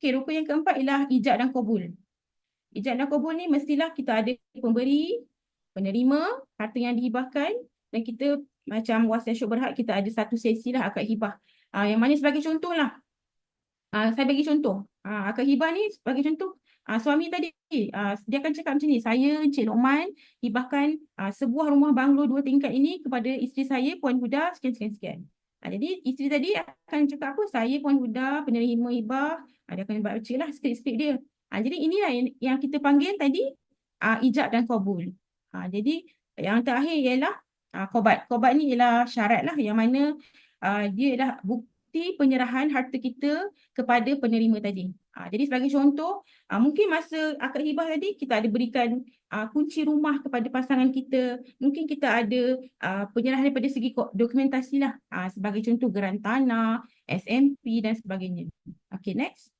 Okey, rukun yang keempat ialah ijab dan qabul. Ijab dan qabul ni mestilah kita ada pemberi, penerima, harta yang dihibahkan, dan kita macam wasiat syuk berhad, kita ada satu sesi lah akad hibah. Yang mana sebagai contoh lah. Saya bagi contoh. Akad hibah ni sebagai contoh, suami tadi, dia akan cakap macam ni, saya Encik Lokman hibahkan sebuah rumah banglo 2 tingkat ini kepada isteri saya Puan Huda sekian-sekian. Jadi isteri tadi akan cakap apa? Saya Puan Huda, penerima hibah. Dia akan baca lah skrip-skrip dia. Jadi inilah yang kita panggil tadi ijab dan qabul. Jadi yang terakhir ialah qobat. Qobat ni ialah syarat lah yang mana dia adalah bukti penyerahan harta kita kepada penerima tadi. Jadi sebagai contoh, mungkin masa akad hibah tadi kita ada berikan kunci rumah kepada pasangan kita. Mungkin kita ada penyerahan daripada segi dokumentasi lah. Sebagai contoh geran tanah, SMP dan sebagainya. Okay, next.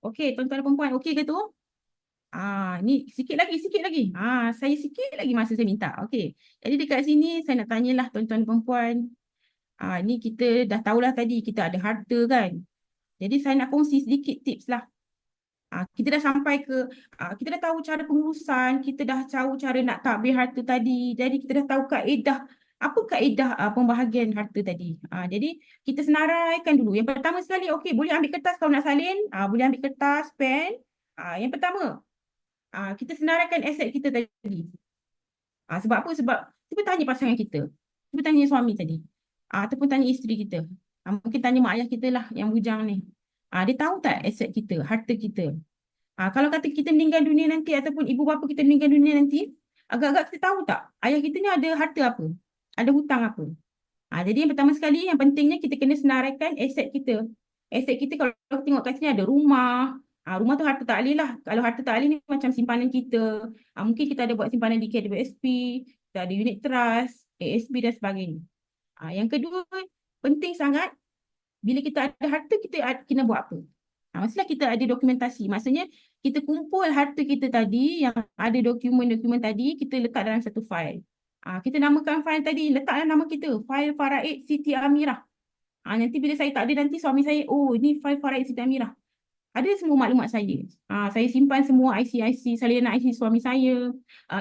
Okay, tuan-tuan dan perempuan, okay ke tu? Ni sikit lagi. Saya sikit lagi masa saya minta. Okay. Jadi dekat sini saya nak tanyalah tuan-tuan dan perempuan. Ni kita dah tahulah tadi kita ada harta kan. Jadi saya nak kongsi sedikit tips lah. Kita dah sampai ke, kita dah tahu cara pengurusan, kita dah tahu cara nak takbir harta tadi. Jadi kita dah tahu kaedah, apa kaedah pembahagian harta tadi. Jadi kita senaraikan dulu. Yang pertama sekali, okey, boleh ambil kertas kalau nak salin. Boleh ambil kertas, pen. Yang pertama, kita senaraikan aset kita tadi. Sebab apa? Sebab cuba tanya pasangan kita. Cuba tanya suami tadi. Ataupun tanya isteri kita. Mungkin tanya mak ayah kita lah yang bujang ni. Dia tahu tak aset kita, harta kita? Kalau kata kita meninggal dunia nanti ataupun ibu bapa kita meninggal dunia nanti, agak-agak kita tahu tak ayah kita ni ada harta apa? Ada hutang apa? Jadi yang pertama sekali, yang pentingnya kita kena senaraikan aset kita. Aset kita kalau tengok kat sini ada rumah. Rumah tu harta tak alih lah. Kalau harta tak alih ni macam simpanan kita. Mungkin kita ada buat simpanan di KWSP, kita ada unit trust, ASB dan sebagainya. Yang kedua, penting sangat bila kita ada harta, kita kena buat apa? Maksudnya kita ada dokumentasi. Maksudnya kita kumpul harta kita tadi yang ada dokumen-dokumen tadi, kita letak dalam satu file. Kita namakan file tadi, letaklah nama kita, file Faraid Siti Amirah. Nanti bila saya tak ada, nanti suami saya, oh ini file Faraid Siti Amirah. Ada semua maklumat saya. Saya simpan semua IC salinan IC suami saya,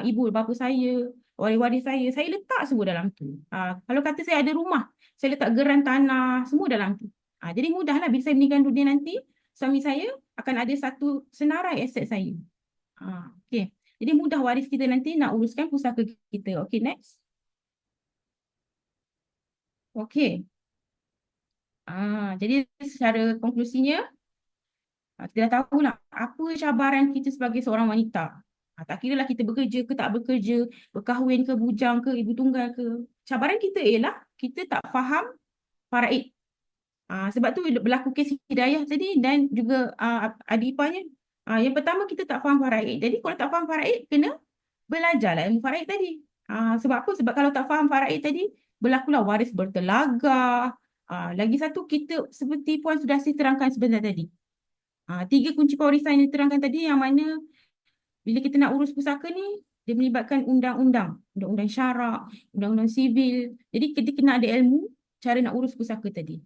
ibu bapa saya, waris-waris saya letak semua dalam tu. Kalau kata saya ada rumah, saya letak geran tanah, semua dalam tu. Jadi mudahlah bila saya meninggal dunia nanti, suami saya akan ada satu senarai aset saya. Okay. Jadi mudah waris kita nanti nak uruskan pusaka kita. Okay, next. Okay. Jadi secara konklusinya, kita dah tahulah apa cabaran kita sebagai seorang wanita. Tak kira lah kita bekerja ke tak bekerja, berkahwin ke, bujang ke, ibu tunggal ke. Cabaran kita ialah kita tak faham faraid. Sebab tu berlaku kes Hidayah tadi dan juga adik iparnya. Yang pertama kita tak faham faraid. Jadi kalau tak faham faraid, kena belajarlah ilmu faraid tadi. Sebab apa? Sebab kalau tak faham faraid tadi, berlakulah waris bertelagah. Lagi satu, kita seperti Puan sudah terangkan sebentar tadi. 3 kunci pewarisan yang diterangkan tadi, yang mana bila kita nak urus pusaka ni, dia melibatkan undang-undang, undang-undang syarak, undang-undang sivil. Jadi kita kena ada ilmu cara nak urus pusaka tadi.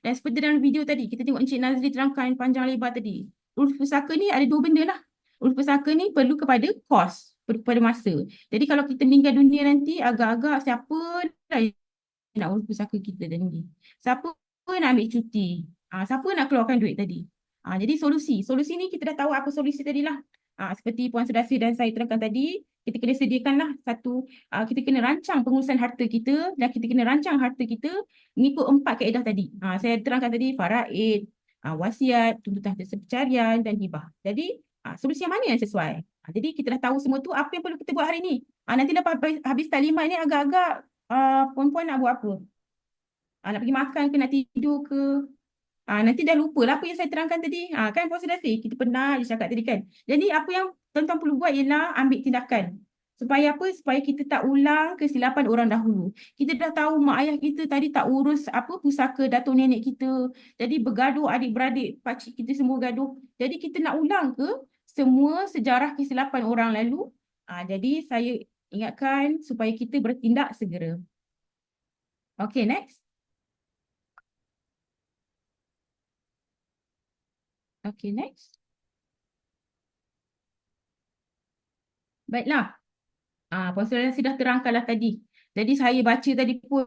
Dan seperti dalam video tadi, kita tengok Encik Nazri terangkan panjang lebar tadi. Urus pusaka ni ada 2 benda lah. Urus pusaka ni perlu kepada kos, perlu kepada masa. Jadi kalau kita meninggal dunia nanti, agak-agak siapa dah nak urus pusaka kita nanti? Siapa nak ambil cuti? Siapa nak keluarkan duit tadi? Jadi solusi ni kita dah tahu apa solusi tadi lah. Seperti Puan Sudasi dan saya terangkan tadi, kita kena sediakanlah satu, kita kena rancang pengurusan harta kita dan kita kena rancang harta kita mengikut 4 kaedah tadi. Saya terangkan tadi faraid, wasiat, tuntutan harta pencarian dan hibah. Jadi solusi yang mana yang sesuai? Jadi kita dah tahu semua tu, apa yang perlu kita buat hari ni? Nanti lepas habis taklimat ni agak-agak puan-puan nak buat apa? Nak pergi makan ke, nak tidur ke? Nanti dah lupa lah apa yang saya terangkan tadi. Kan Puan Sudasi, kita pernah je cakap tadi kan. Jadi apa yang tuan-tuan perlu buat ialah ambil tindakan. Supaya apa? Supaya kita tak ulang kesilapan orang dahulu. Kita dah tahu mak ayah kita tadi tak urus apa pusaka datuk nenek kita. Jadi bergaduh adik-beradik, pakcik kita semua gaduh. Jadi kita nak ulang ke semua sejarah kesilapan orang lalu? Jadi saya ingatkan supaya kita bertindak segera. Okay, next. Okay, next. Baiklah. Puan Sudasi dah terangkanlah tadi. Jadi saya baca tadi pun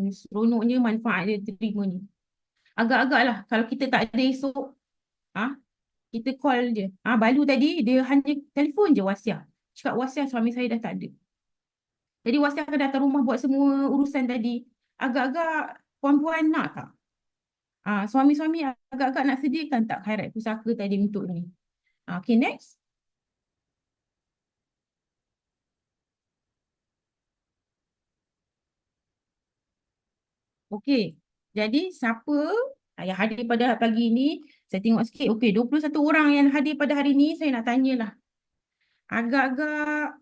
seronoknya manfaat dia terima ni. Agak-agak lah kalau kita tak ada esok, kita call je. Balu tadi dia hanya telefon je Wasiah. Cakap Wasiah suami saya dah tak ada. Jadi Wasiah akan datang rumah buat semua urusan tadi. Agak-agak puan-puan nak tak? Suami-suami agak-agak nak sediakan tak khairat pusaka tadi untuk ni? Okay, next. Okey, jadi siapa yang hadir pada pagi ini? Saya tengok sikit. Okey, 21 orang yang hadir pada hari ini, saya nak tanyalah. Agak-agak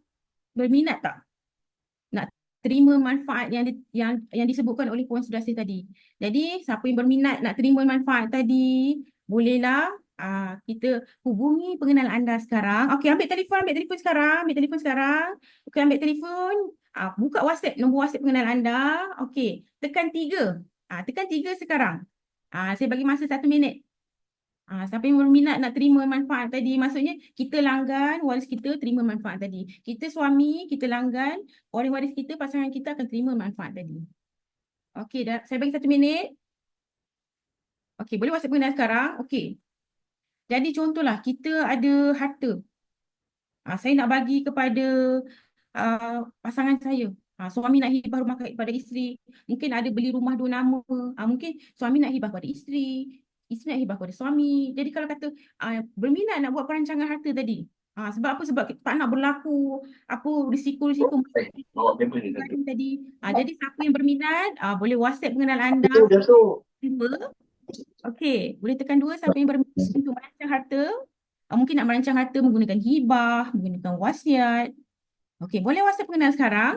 berminat tak nak terima manfaat yang disebutkan oleh Puan Sudasi tadi? Jadi, siapa yang berminat nak terima manfaat tadi, bolehlah kita hubungi pengenal anda sekarang. Okey, ambil telefon sekarang, Okey, ambil telefon. Buka WhatsApp, nombor WhatsApp pengenal anda. Okey, tekan 3. Tekan 3 sekarang. Saya bagi masa 1 minit. Siapa yang berminat nak terima manfaat tadi, maksudnya kita langgan, waris kita terima manfaat tadi. Kita suami, kita langgan, orang waris kita, pasangan kita akan terima manfaat tadi. Okey, dah. Saya bagi 1 minit. Okey, boleh WhatsApp pengenal sekarang. Okey. Jadi contohlah, kita ada harta. Saya nak bagi kepada pasangan saya. Suami nak hibah rumah kepada isteri. Mungkin ada beli rumah 2 nama. Mungkin suami nak hibah kepada isteri nak hibah kepada suami. Jadi kalau kata berminat nak buat perancangan harta tadi. Sebab apa? Sebab tak nak berlaku apa risiko-risiko tadi. Jadi siapa yang berminat boleh WhatsApp pengenal anda. Okey, boleh tekan 2 siapa yang berminat untuk merancang harta. Mungkin nak merancang harta menggunakan hibah, menggunakan wasiat. Okey, boleh WhatsApp pengenal sekarang.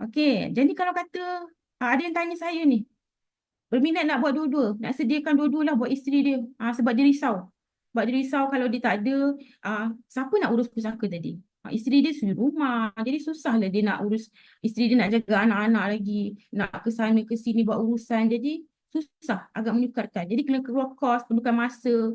Okey, jadi kalau kata ada yang tanya saya ni, berminat nak buat dua-dua, nak sediakan dua-dua lah buat isteri dia. Sebab dia risau. Sebab dia risau kalau dia tak ada, siapa nak urus pusaka tadi? Isteri dia sendiri rumah, jadi susah lah dia nak urus, isteri dia nak jaga anak-anak lagi, nak ke sana ke sini buat urusan, jadi susah, agak menyukarkan. Jadi kena keluar kos, perlukan masa.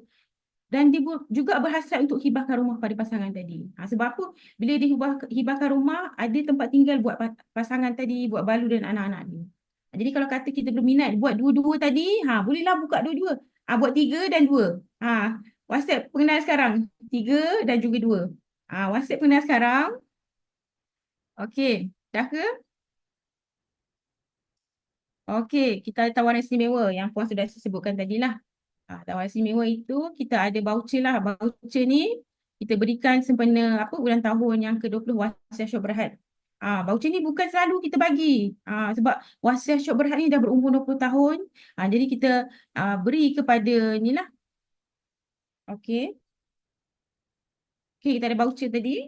Dan dia juga berhasrat untuk hibahkan rumah pada pasangan tadi. Sebab apa? Bila dia hibahkan rumah, ada tempat tinggal buat pasangan tadi, buat balu dan anak-anak dia. Jadi kalau kata kita berminat buat dua-dua tadi, bolehlah buka dua-dua. Buat 3 dan 2. WhatsApp pengenal sekarang. 3 dan juga 2. WhatsApp pengenal sekarang. Okey, dah ke? Okey, kita ada tawaran istimewa yang Puan sudah sebutkan tadi lah. Tawaran istimewa itu kita ada voucher lah. Voucher ni kita berikan sempena ulang tahun yang ke-20 Wasiat Syok Berhad. Voucher ni bukan selalu kita bagi. Sebab Wasiat Syok Berhad ni dah berumur 20 tahun. Jadi kita beri kepada ni lah. Okey. Okey, kita ada voucher tadi.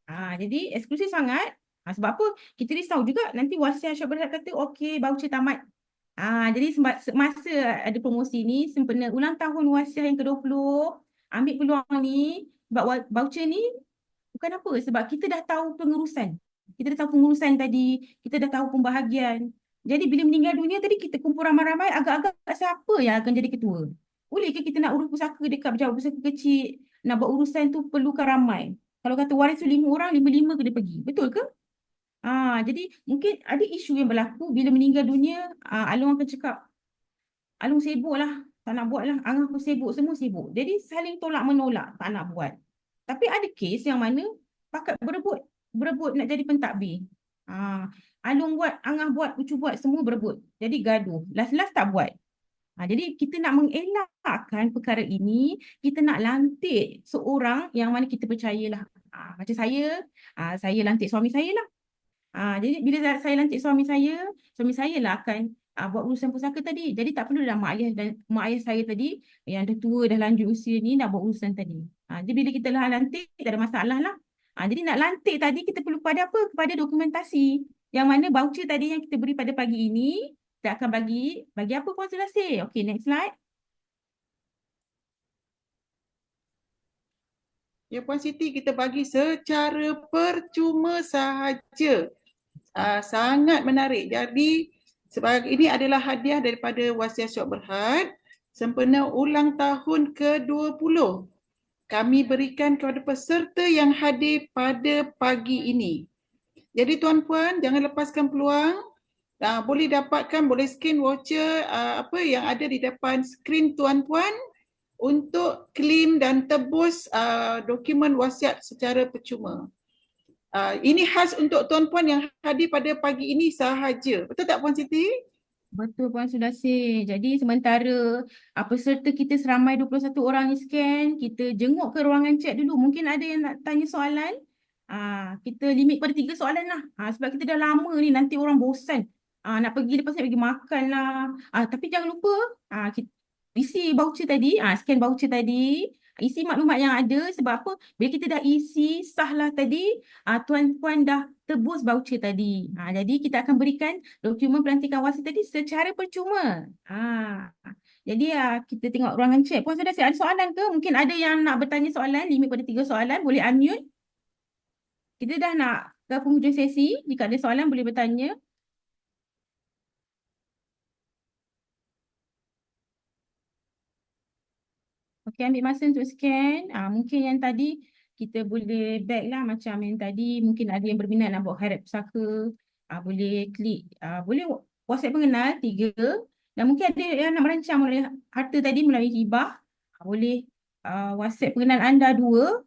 Jadi eksklusif sangat. Sebab apa? Kita risau juga nanti Wasiat Syok Berhad kata okey, voucher tamat. Jadi semasa ada promosi ni, sempena ulang tahun Wasiat yang ke-20, ambil peluang ni, sebab voucher ni bukan apa, sebab kita dah tahu pengurusan. Kita dah tahu pengurusan tadi, kita dah tahu pembahagian. Jadi bila meninggal dunia tadi, kita kumpul ramai-ramai, agak-agak siapa yang akan jadi ketua? Boleh ke kita nak urus pusaka dekat pejabat pusaka kecil, nak buat urusan tu perlukan ramai? Kalau kata waris tu 5 orang, 5-5 kena pergi. Betul ke? Jadi mungkin ada isu yang berlaku bila meninggal dunia, Alung akan cakap, Alung sibuk lah, tak nak buat lah, Angah pun sibuk, semua sibuk. Jadi saling tolak menolak, tak nak buat. Tapi ada kes yang mana pakat berebut nak jadi pentadbir. Alung buat, Angah buat, Ucu buat, semua berebut. Jadi gaduh, last-last tak buat. Jadi kita nak mengelakkan perkara ini, kita nak lantik seorang yang mana kita percayalah. Macam saya lantik suami saya lah. Jadi bila saya lantik suami saya lah akan buat urusan pusaka tadi. Jadi tak perlu dah mak ayah saya tadi yang dah tua, dah lanjut usia ni nak buat urusan tadi. Jadi bila kita lah lantik, tak ada masalah lah. Jadi nak lantik tadi kita perlu kepada apa? Kepada dokumentasi. Yang mana voucher tadi yang kita beri pada pagi ini, kita akan bagi apa Puan Sulastih? Okay, next slide. Ya Puan Siti, kita bagi secara percuma sahaja. Sangat menarik. Jadi sebagai ini adalah hadiah daripada Wasiat Syok Berhad sempena ulang tahun ke-20. Kami berikan kepada peserta yang hadir pada pagi ini. Jadi tuan-puan, jangan lepaskan peluang. Boleh dapatkan, boleh scan voucher apa yang ada di depan skrin tuan-puan untuk claim dan tebus dokumen wasiat secara percuma. Ini khas untuk tuan-puan yang hadir pada pagi ini sahaja. Betul tak Puan Siti? Betul Puan Sulastih. Jadi sementara peserta kita seramai 21 orang ni scan, kita jenguk ke ruangan chat dulu. Mungkin ada yang nak tanya soalan. Kita limit pada 3 soalan lah. Sebab kita dah lama ni, nanti orang bosan. Nak pergi lepas ni pergi makan lah. Tapi jangan lupa kita isi voucher tadi, scan voucher tadi. Isi maklumat yang ada, sebab apa? Bila kita dah isi, sahlah tadi, tuan-puan dah tebus voucher tadi. Jadi kita akan berikan dokumen pelantikan wasiat tadi secara percuma. Jadi kita tengok ruangan chat. Puan Sulastih, ada soalan ke? Mungkin ada yang nak bertanya soalan, limit pada 3 soalan, boleh unmute. Kita dah nak ke penghujung sesi. Jika ada soalan, boleh bertanya. Okey, ambil masa untuk scan. Mungkin yang tadi kita boleh back lah, macam yang tadi mungkin ada yang berminat nak buat khairat pusaka. Boleh klik, boleh WhatsApp pengenal 3. Dan mungkin ada yang nak merancang melalui harta tadi melalui hibah. Boleh WhatsApp pengenal anda 2.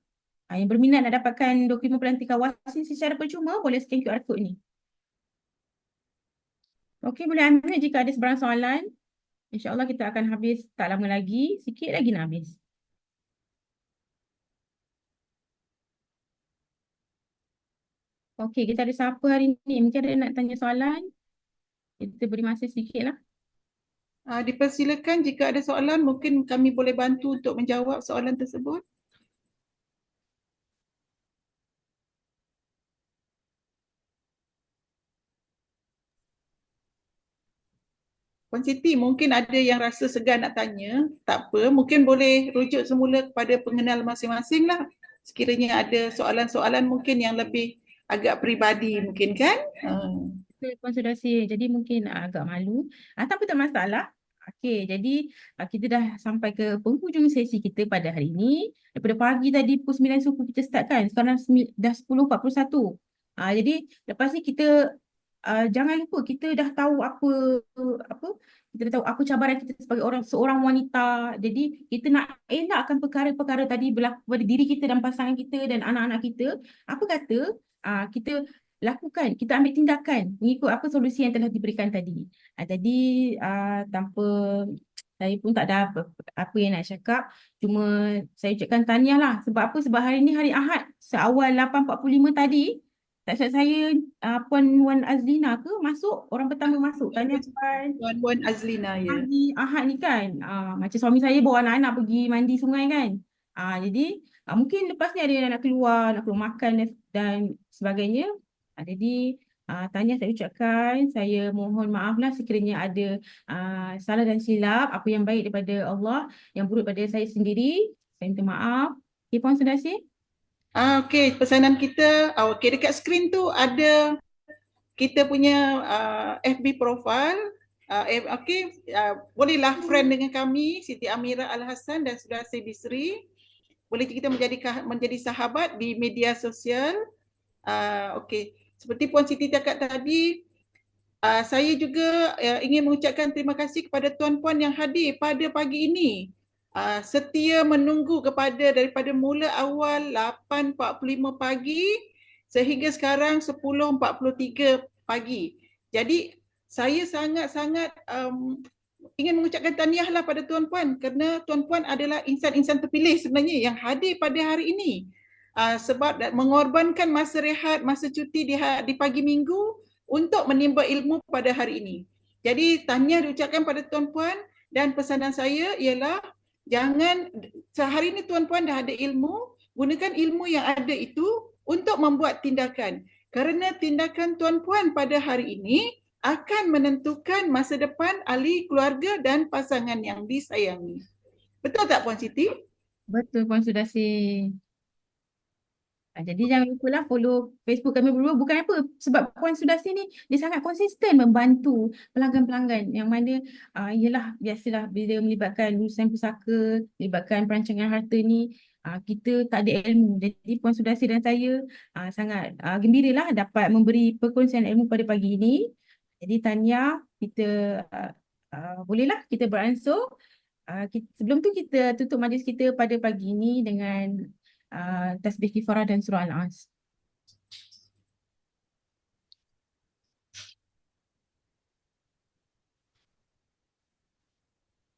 Yang berminat nak dapatkan dokumen pelantikan wasiat secara percuma, boleh scan QR code ni. Okey, boleh ambil jika ada sebarang soalan. InsyaAllah kita akan habis tak lama lagi. Sikit lagi nak habis. Okey, kita ada siapa hari ni? Mungkin ada nak tanya soalan. Kita beri masa sedikit lah. Dipersilakan jika ada soalan, mungkin kami boleh bantu untuk menjawab soalan tersebut. Puan Siti, mungkin ada yang rasa segan nak tanya. Tak apa, mungkin boleh rujuk semula kepada pengenal masing-masing lah. Sekiranya ada soalan-soalan mungkin yang lebih agak peribadi mungkin kan? Betul Puan Sulastih. Jadi mungkin agak malu. Tapi tak masalah. Okey, jadi kita dah sampai ke penghujung sesi kita pada hari ini. Daripada pagi tadi pukul 9 subuh kita start kan. Sekarang dah 10.41. Jadi lepas ni kita jangan lupa kita dah tahu apa kita dah tahu apa cabaran kita sebagai seorang wanita. Jadi kita nak elakkan perkara-perkara tadi berlaku pada diri kita dan pasangan kita dan anak-anak kita. Apa kata kita lakukan, kita ambil tindakan mengikut apa solusi yang telah diberikan tadi. Tanpa Saya pun tak ada apa yang nak cakap. Cuma saya ucapkan tahniah lah. Sebab apa? Sebab hari ni hari Ahad. Seawal 8.45 tadi, tak silap saya, Puan Wan Azlina ke masuk? Orang pertama masuk. Tahniah Puan. Puan Wan Azlina ya. Hari Ahad ni kan, macam suami saya bawa anak-anak pergi mandi sungai kan. Jadi mungkin lepas ni ada yang nak keluar makan dan sebagainya. Jadi tahniah saya ucapkan, saya mohon maaf lah sekiranya ada salah dan silap, apa yang baik daripada Allah, yang buruk daripada saya sendiri. Saya minta maaf. Okay, Puan Sudasi? Okey, pesanan kita, okey dekat skrin tu ada kita punya FB profile. Okey, bolehlah friend dengan kami Siti Amira Al Hassan dan Sudasi Bisri. Boleh kita menjadi sahabat di media sosial. Okey, seperti Puan Siti cakap tadi, saya juga ingin mengucapkan terima kasih kepada tuan-puan yang hadir pada pagi ini. Setia menunggu daripada mula awal 8.45 pagi sehingga sekarang 10.43 pagi. Jadi saya sangat-sangat ingin mengucapkan tahniahlah pada tuan-puan kerana tuan-puan adalah insan-insan terpilih sebenarnya yang hadir pada hari ini. Sebab mengorbankan masa rehat, masa cuti di pagi minggu untuk menimba ilmu pada hari ini. Jadi tahniah diucapkan pada tuan-puan dan pesanan saya ialah jangan, sehari ini tuan-puan dah ada ilmu, gunakan ilmu yang ada itu untuk membuat tindakan. Kerana tindakan tuan-puan pada hari ini akan menentukan masa depan ahli keluarga dan pasangan yang disayangi. Betul tak Puan Siti? Betul, Puan Sudasi. Jadi jangan lupalah follow Facebook kami berdua. Bukan apa, sebab Puan Sudasi ni dia sangat konsisten membantu pelanggan-pelanggan yang mana ialah biasalah bila melibatkan urusan pusaka, melibatkan perancangan harta ni, kita tak ada ilmu. Jadi Puan Sudasi dan saya sangat gembiralah dapat memberi perkongsian ilmu pada pagi ini. Jadi tahniah, kita bolehlah kita beransur. Sebelum tu kita tutup majlis kita pada pagi ini dengan tasbih kifarah dan surah Al-As.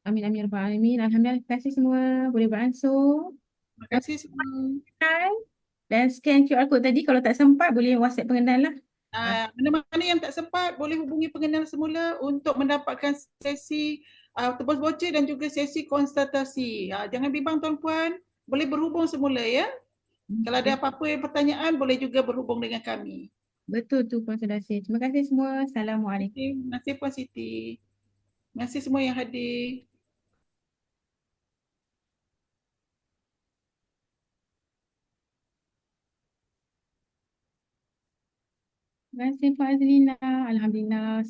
Amin amin ya rabbal alamin. Alhamdulillah, terima kasih semua. Boleh beransur. Terima kasih semua. Dan scan QR code tadi, kalau tak sempat boleh WhatsApp pengenal lah. Mana-mana yang tak sempat boleh hubungi pengenal semula untuk mendapatkan sesi tebus voucher dan juga sesi konsultasi. Jangan bimbang tuan-puan, boleh berhubung semula ya. Kalau ada apa-apa pertanyaan boleh juga berhubung dengan kami. Betul tu Puan Sudasi. Terima kasih semua. Assalamualaikum. Terima kasih Puan Siti. Terima kasih semua yang hadir. Terima kasih Puan Azlina. Alhamdulillah.